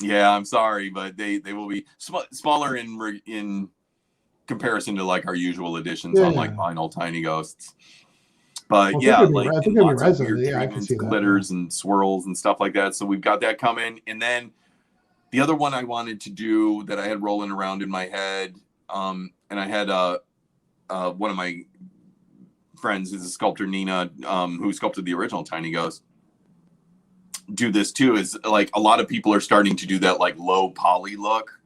to, I'm sorry, but they will be smaller in comparison to like our usual editions on like vinyl Tiny Ghosts. But I think lots of weird glitters and swirls and stuff like that. So we've got that coming. And then The other one I wanted to do that I had rolling around in my head, and I had one of my friends is a sculptor, Nina, who sculpted the original Tiny Ghost, do this too, is like a lot of people are starting to do that like low poly look.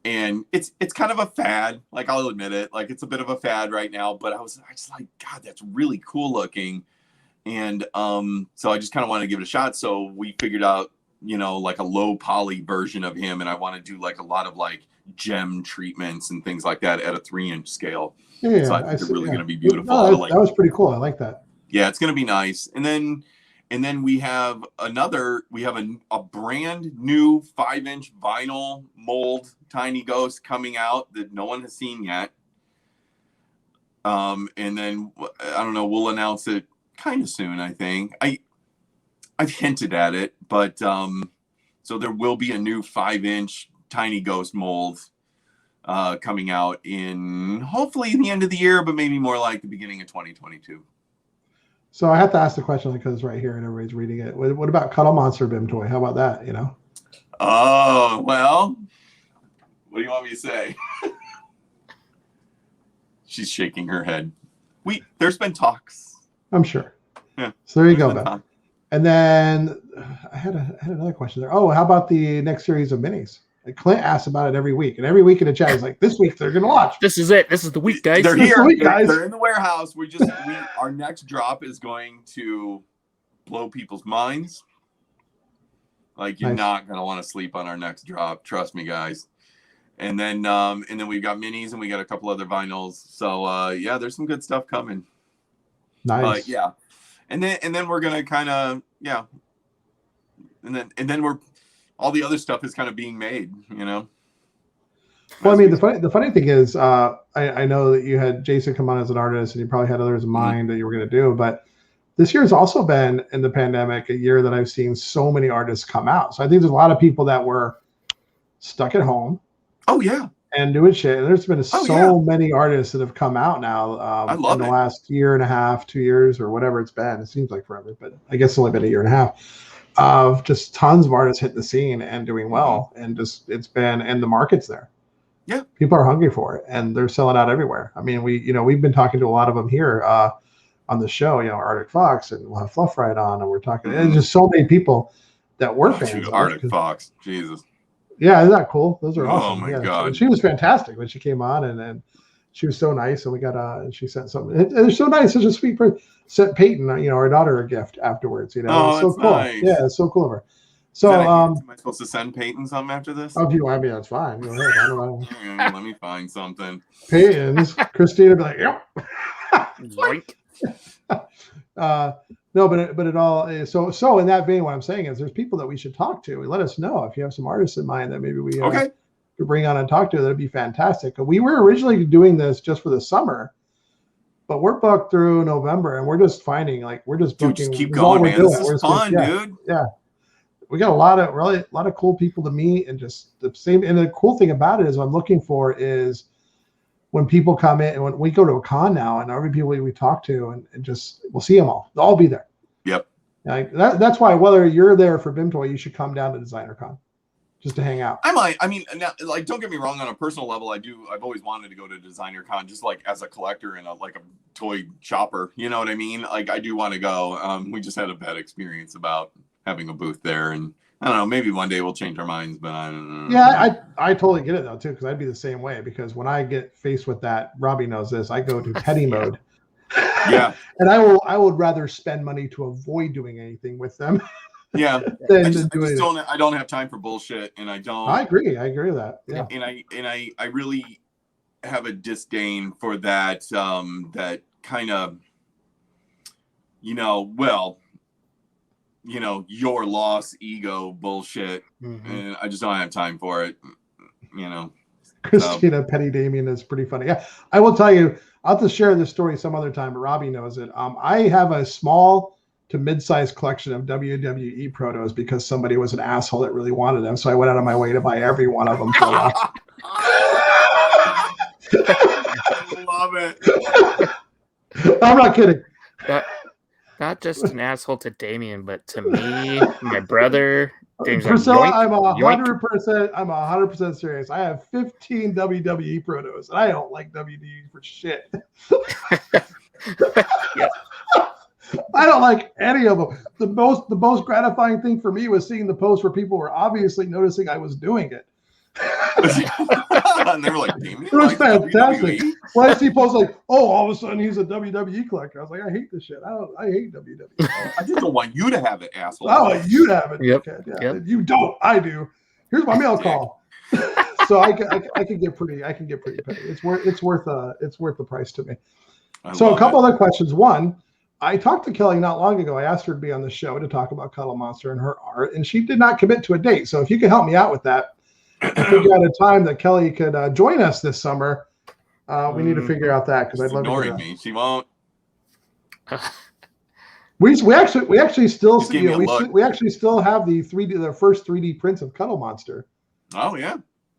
And it's kind of a fad, like I'll admit it, like it's a bit of a fad right now, but I was just like, God, that's really cool looking. And so I just kind of wanted to give it a shot. So we figured out, like a low poly version of him. And I want to do like a lot of like gem treatments and things like that at a 3-inch scale. Yeah, so I think they're really going to be beautiful. No, that was pretty cool. I like that. Yeah, it's going to be nice. And then we have a brand new 5-inch vinyl mold Tiny Ghost coming out that no one has seen yet. And then I don't know, we'll announce it kind of soon, I think. I've hinted at it, but so there will be a new 5-inch Tiny Ghost mold coming out in hopefully the end of the year, but maybe more like the beginning of 2022. So I have to ask the question because it's right here and everybody's reading it. What about Cuddle Monster Bim Toy? How about that? Oh, well, what do you want me to say? She's shaking her head. There's been talks. I'm sure. Yeah. So there you go, Ben. And then I had another question there. Oh, how about the next series of minis? Like Clint asks about it every week, and every week in the chat he's like, "This week they're gonna launch. This is it. This is the week, guys. They're here. Guys. They're in the warehouse. Our next drop is going to blow people's minds. Like you're not gonna want to sleep on our next drop. Trust me, guys. And then we've got minis and we got a couple other vinyls. So yeah, there's some good stuff coming. Nice. Yeah. And then we're gonna kind of and then we're all the other stuff is kind of being made, Well, I mean, the funny thing is, I know that you had Jason come on as an artist, and you probably had others in mind that you were going to do. But this year has also been, in the pandemic, a year that I've seen so many artists come out. So I think there's a lot of people that were stuck at home. Oh yeah. And doing shit. And there's been many artists that have come out now in the last year and a half, 2 years, or whatever it's been. It seems like forever, but I guess it's only been a year and a half. Of just tons of artists hitting the scene and doing well, and the market's there. Yeah, people are hungry for it, and they're selling out everywhere. I mean, we've been talking to a lot of them here on the show. Arctic Fox, and we'll have Fluff Ride on, and we're talking. And just so many people that were fans. Arctic Fox, Jesus. Yeah, isn't that cool? Those are awesome. Oh my God, and she was fantastic when she came on, and she was so nice. And we got and she sent something. It's so nice, such a sweet person. Sent Peyton, our daughter, a gift afterwards. Oh, it's so cool. Nice. Yeah, it's so cool of her. So, am I supposed to send Peyton something after this? Oh, if you want me, that's fine. Go ahead. I don't know. Let me find something. Peyton's Christina be like, yep. No, but it all is so in that vein, what I'm saying is there's people that we should talk to. Let us know if you have some artists in mind that maybe we could bring on and talk to. That'd be fantastic. We were originally doing this just for the summer, but we're booked through November, and we're just finding we're just booking. Dude, just keep going, man. This is fun, dude. Yeah. We got a lot of cool people to meet, and just the same. And the cool thing about it is, what I'm looking for is when people come in, and when we go to a con now, and every people we talk to, and just we'll see them all. They'll all be there. Yep. That's why whether you're there for BIM Toy, you should come down to Designer Con just to hang out. I might. I mean, don't get me wrong. On a personal level, I've always wanted to go to Designer Con, just like as a collector and a toy shopper. You know what I mean? Like I do want to go. We just had a bad experience about having a booth there, and I don't know. Maybe one day we'll change our minds, but I don't know. Yeah, I totally get it though too, because I'd be the same way. Because when I get faced with that, Robbie knows this. I go to petty mode. Yeah. And I would rather spend money to avoid doing anything with them. Yeah. I don't have time for bullshit, and I don't. I agree with that. Yeah. And I really have a disdain for that that kind of your loss ego bullshit. Mm-hmm. And I just don't have time for it. Christina Petty Damien is pretty funny. Yeah, I will tell you. I'll have to share this story some other time, but Robbie knows it. I have a small to mid-sized collection of WWE protos because somebody was an asshole that really wanted them. So I went out of my way to buy every one of them. For a while. I love it. I'm not kidding. Not just an asshole to Damien, but to me, my brother, James, Priscilla, yoink, I'm 100% serious. I have 15 WWE protos, and I don't like WWE for shit. Yeah. I don't like any of them. The most gratifying thing for me was seeing the post where people were obviously noticing I was doing it. And they were like, it was fantastic. When I see posts like, "Oh, all of a sudden he's a WWE collector," I was like, "I hate this shit. I hate WWE. I just don't want you to have it, asshole. I want you to have it, Yep. dickhead. Yeah, you don't. I do. Here's my mail call." So I can get pretty petty. It's worth the price to me. So a couple other questions. One, I talked to Kelly not long ago. I asked her to be on the show to talk about Cuddle Monster and her art, and she did not commit to a date. So if you could help me out with that, figure out a time that Kelly could join us this summer. We need to figure out that because I'd love to. Ignoring me, she won't. We actually still we actually still have the first 3D prints of Cuddle Monster. Oh yeah.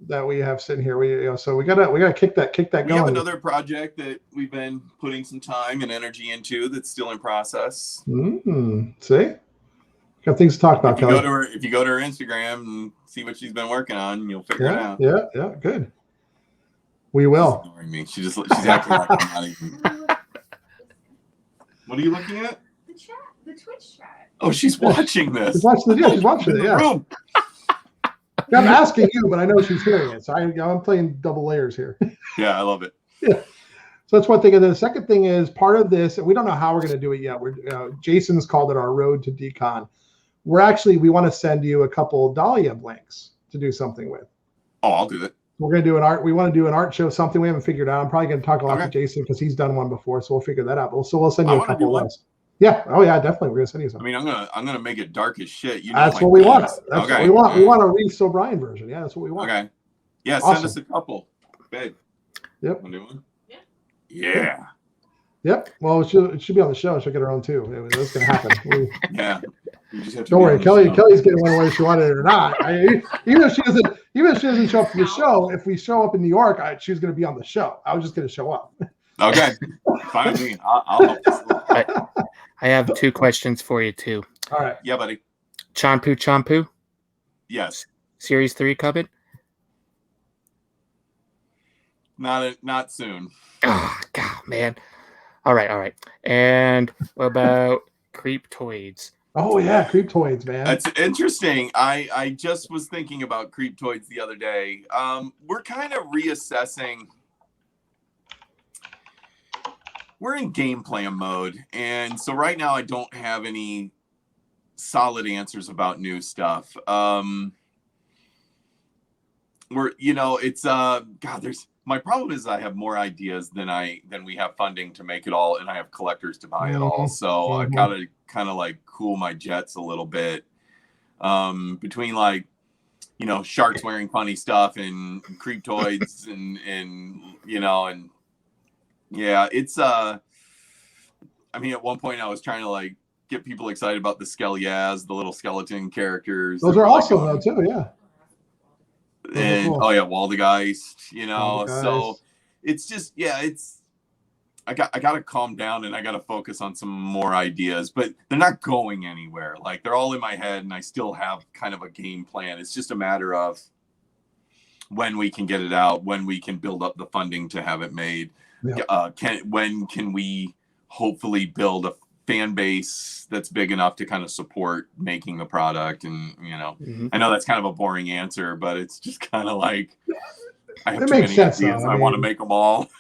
That we have sitting here. So we gotta kick that going. We have another project that we've been putting some time and energy into that's still in process. See, got things to talk about. If you go to her Instagram and see what she's been working on, you'll figure it out. Yeah, good. We will. She's ignoring me. She's acting like I'm not even. What are you looking at? The chat, the Twitch chat. Oh, she's watching this. She's watching it. Yeah. Room. I'm asking you, but I know she's hearing it, so I'm playing double layers here. Yeah, I love it. Yeah. So that's one thing, and then the second thing is part of this, and we don't know how we're going to do it yet. Jason's called it our road to decon. We want to send you a couple Dahlia blanks to do something with. Oh, I'll do that. We're going to do we want to do an art show, something we haven't figured out. I'm probably going to talk a lot to Jason because he's done one before, so we'll figure that out. So we'll send you a couple of those. Yeah. Oh yeah, definitely. We're gonna send you some. I mean, I'm gonna make it dark as shit. That's what we want. That's what we want. We want a Reis O'Brien version. Yeah, that's what we want. Okay. Yeah, awesome. Send us a couple, babe. Yep. Want to do one? Yeah. Yep. Well, it should be on the show. She'll get her own too. That's gonna happen. Yeah. You just have to don't worry, Kelly's getting one whether she wanted it or not. Even if she doesn't show up to the show, if we show up in New York, she's gonna be on the show. I was just gonna show up. Okay. Fine with me. I'll help. I have two questions for you too. All right. Yeah, buddy. Champu. Yes. Series 3 coming? Not soon. Oh God, man. All right. And what about Creeptoids? Oh yeah, Creeptoids, man. That's interesting. I just was thinking about Creeptoids the other day. We're kind of reassessing. We're in game plan mode, and so right now I don't have any solid answers about new stuff. My problem is I have more ideas than we have funding to make it all, and I have collectors to buy it all. So I gotta kind of like cool my jets a little bit. Between sharks wearing funny stuff and Creeptoids and yeah, it's I mean, at one point I was trying to get people excited about the Skelyaz, the little skeleton characters. Those are awesome though too, yeah. And cool. Oh yeah, Waldegeist, so it's just I gotta calm down and I gotta focus on some more ideas, but they're not going anywhere. They're all in my head and I still have kind of a game plan. It's just a matter of when we can get it out, when we can build up the funding to have it made. Yeah. When can we hopefully build a fan base that's big enough to kind of support making the product? And I know that's kind of a boring answer, but it's just kind of I have too many ideas. I want to make them all.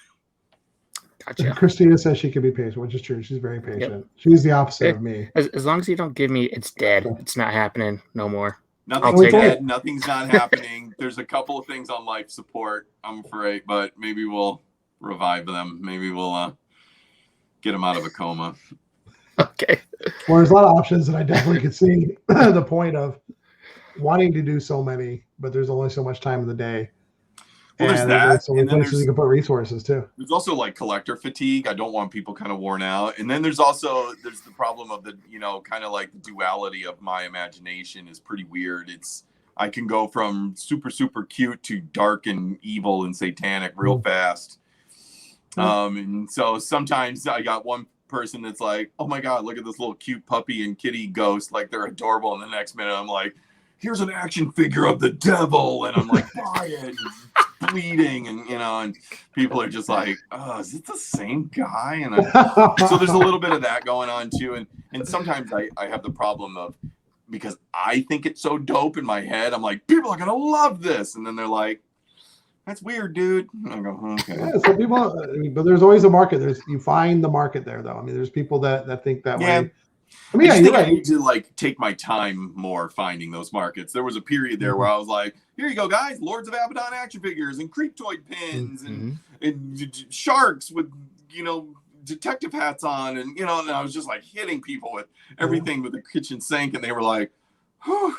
Gotcha. Christina says she can be patient, which is true. She's very patient. Yep. She's the opposite of me. As long as you don't give me it's dead, it's not happening no more. Nothing's dead. Nothing's not happening. There's a couple of things on life support, I'm afraid, but maybe we'll revive them. Maybe we'll get them out of a coma. Okay. Well, there's a lot of options, and I definitely could see the point of wanting to do so many, but there's only so much time in the day. Well, there's that. So places you can put resources too. There's also collector fatigue. I don't want people kind of worn out. And then there's the problem of the kind of the duality of my imagination is pretty weird. I can go from super, super cute to dark and evil and satanic real fast. And so sometimes I got one person that's like, oh my God, look at this little cute puppy and kitty ghost. They're adorable. And the next minute I'm like, here's an action figure of the devil, and I'm like, buy it, and bleeding, and and people are just like, oh, is it the same guy? And so there's a little bit of that going on too, and sometimes I have the problem of, because I think it's so dope in my head, I'm like, people are gonna love this, and then they're like, that's weird, dude. And I go, okay. Yeah, so people, but there's always a market. You find the market there, though. I mean, there's people that think that way. I mean, I need to like take my time more finding those markets. There was a period there where I was like, here you go, guys, Lords of Abaddon action figures and Creeptoid pins and sharks with, detective hats on. And, and I was just like hitting people with everything with the kitchen sink. And they were like, whew.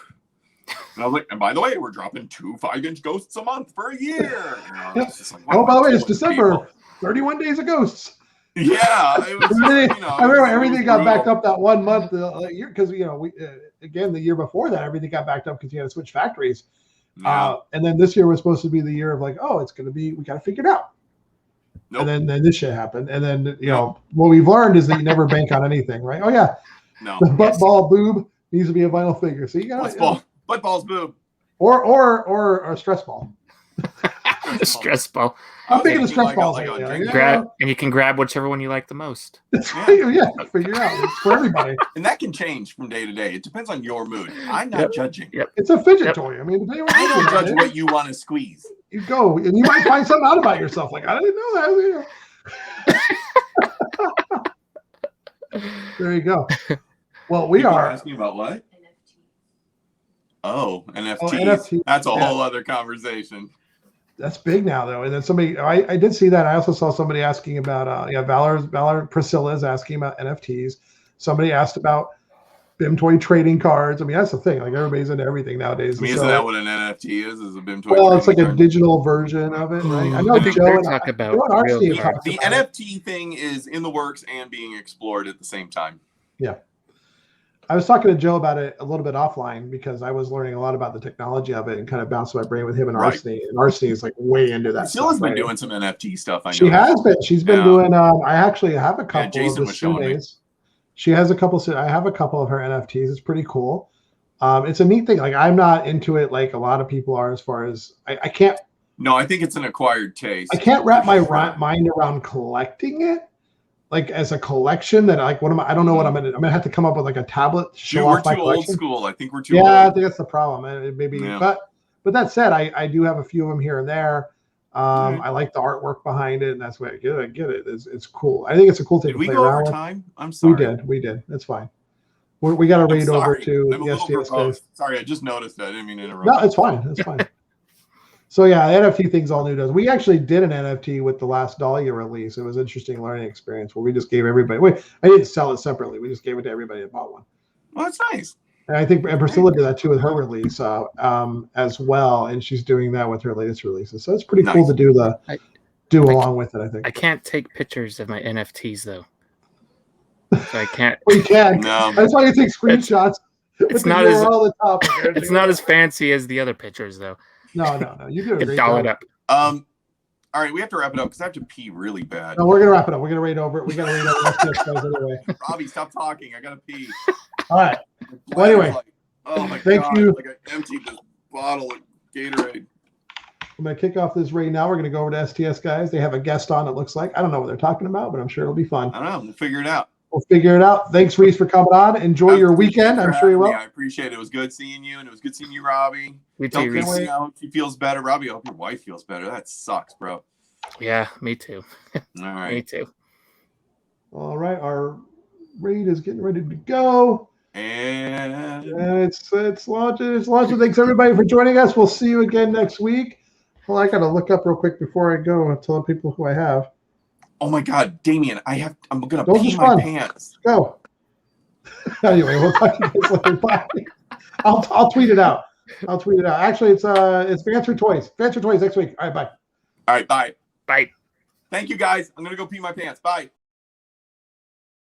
And I was like, and by the way, we're dropping 2 5-inch ghosts a month for a year. By the way, it's December. People. 31 days of ghosts. Yeah, it was. I remember everything got backed up that 1 month because we again the year before that everything got backed up because you had to switch factories, and then this year was supposed to be the year of like, oh, it's going to be, we got to figure it out. Nope. And then this shit happened, and then what we've learned is that you never bank on anything, right? Oh yeah, no, the butt ball boob needs to be a vinyl figure, so you got butt ball's boob, or a stress ball. A stress ball. I'm thinking of stress balls. And you can grab whichever one you like the most. Yeah, figure it out. It's for everybody. And that can change from day to day. It depends on your mood. I'm not judging. Yep. It's a fidget toy. I mean, I don't judge what you want to squeeze. You go, and you might find something out about yourself. Like, I didn't know that. There you go. Well, we are asking about what? NFT. Oh, NFTs. NFT. That's a whole other conversation. That's big now, though. And then somebody, I did see that. I also saw somebody asking about, Valor Priscilla is asking about NFTs. Somebody asked about BIM toy trading cards. I mean, that's the thing. Like, everybody's into everything nowadays. I mean, isn't that what an NFT is? Is a BIM toy? Well, it's like a digital version of it, right? I know Joe and talk about the NFT thing is in the works and being explored at the same time. Yeah. I was talking to Joe about it a little bit offline because I was learning a lot about the technology of it and kind of bounced my brain with him and Arsene. And Arsene is like way into that. Priscilla's been doing some NFT stuff. I know she has been. She's been doing. I actually have a couple of the Sunes. She has a couple. I have a couple of her NFTs. It's pretty cool. It's a neat thing. Like, I'm not into it like a lot of people are. As far as I can't. No, I think it's an acquired taste. I can't wrap my mind around collecting it. Like, as a collection that I don't know what I'm gonna have to come up with like a tablet to show off my collection. We're too old school. I think we're too old. I think that's the problem. Maybe, but that said, I do have a few of them here and there. I like the artwork behind it, and that's why I get it. It's cool. I think it's a cool thing to play around with. Did we go over time? I'm sorry. We did. That's fine. We got to raid over to the STS guys. Sorry, I just noticed that. I didn't mean to interrupt. No, it's fine. It's fine. So yeah, NFT thing's all new to us. We actually did an NFT with the last Dahlia release. It was an interesting learning experience where we just gave everybody. I didn't sell it separately. We just gave it to everybody that bought one. Well, that's nice. And I think Priscilla did that too with her release as well, and she's doing that with her latest releases. So it's pretty cool to do along with it. I think I can't take pictures of my NFTs though, so I can't. We can. No. That's why you take screenshots. It's not as it's not as fancy as the other pictures though. No. You do a great job. It up. All right, we have to wrap it up because I have to pee really bad. No, we're gonna wrap it up. We're gonna raid over it. We gotta raid over STS guys anyway. Robbie, stop talking. I gotta pee. All right. Well, anyway, oh my thank God, you. Like I emptied this bottle of Gatorade. I'm gonna kick off this raid now. We're gonna go over to STS guys. They have a guest on. It looks like I don't know what they're talking about, but I'm sure it'll be fun. I don't know. We'll figure it out. Thanks, Reis, for coming on. Enjoy your weekend. I'm sure you will. I appreciate it. It was good seeing you, and it was good seeing you, Robbie. Me too, Reis. I hope she feels better. Robbie, I hope your wife feels better. That sucks, bro. Yeah, me too. All right. Me too. All right. Our raid is getting ready to go. And it's launching. Thanks, everybody, for joining us. We'll see you again next week. Well, I got to look up real quick before I go and tell people who I have. Oh my God, Damien! I'm gonna pee my pants. Go. Anyway, we'll talk to you guys later. Bye. I'll tweet it out. Actually, it's Fancer Toys. Fancer Toys next week. All right, bye. All right, bye. Bye. Thank you, guys. I'm gonna go pee my pants. Bye.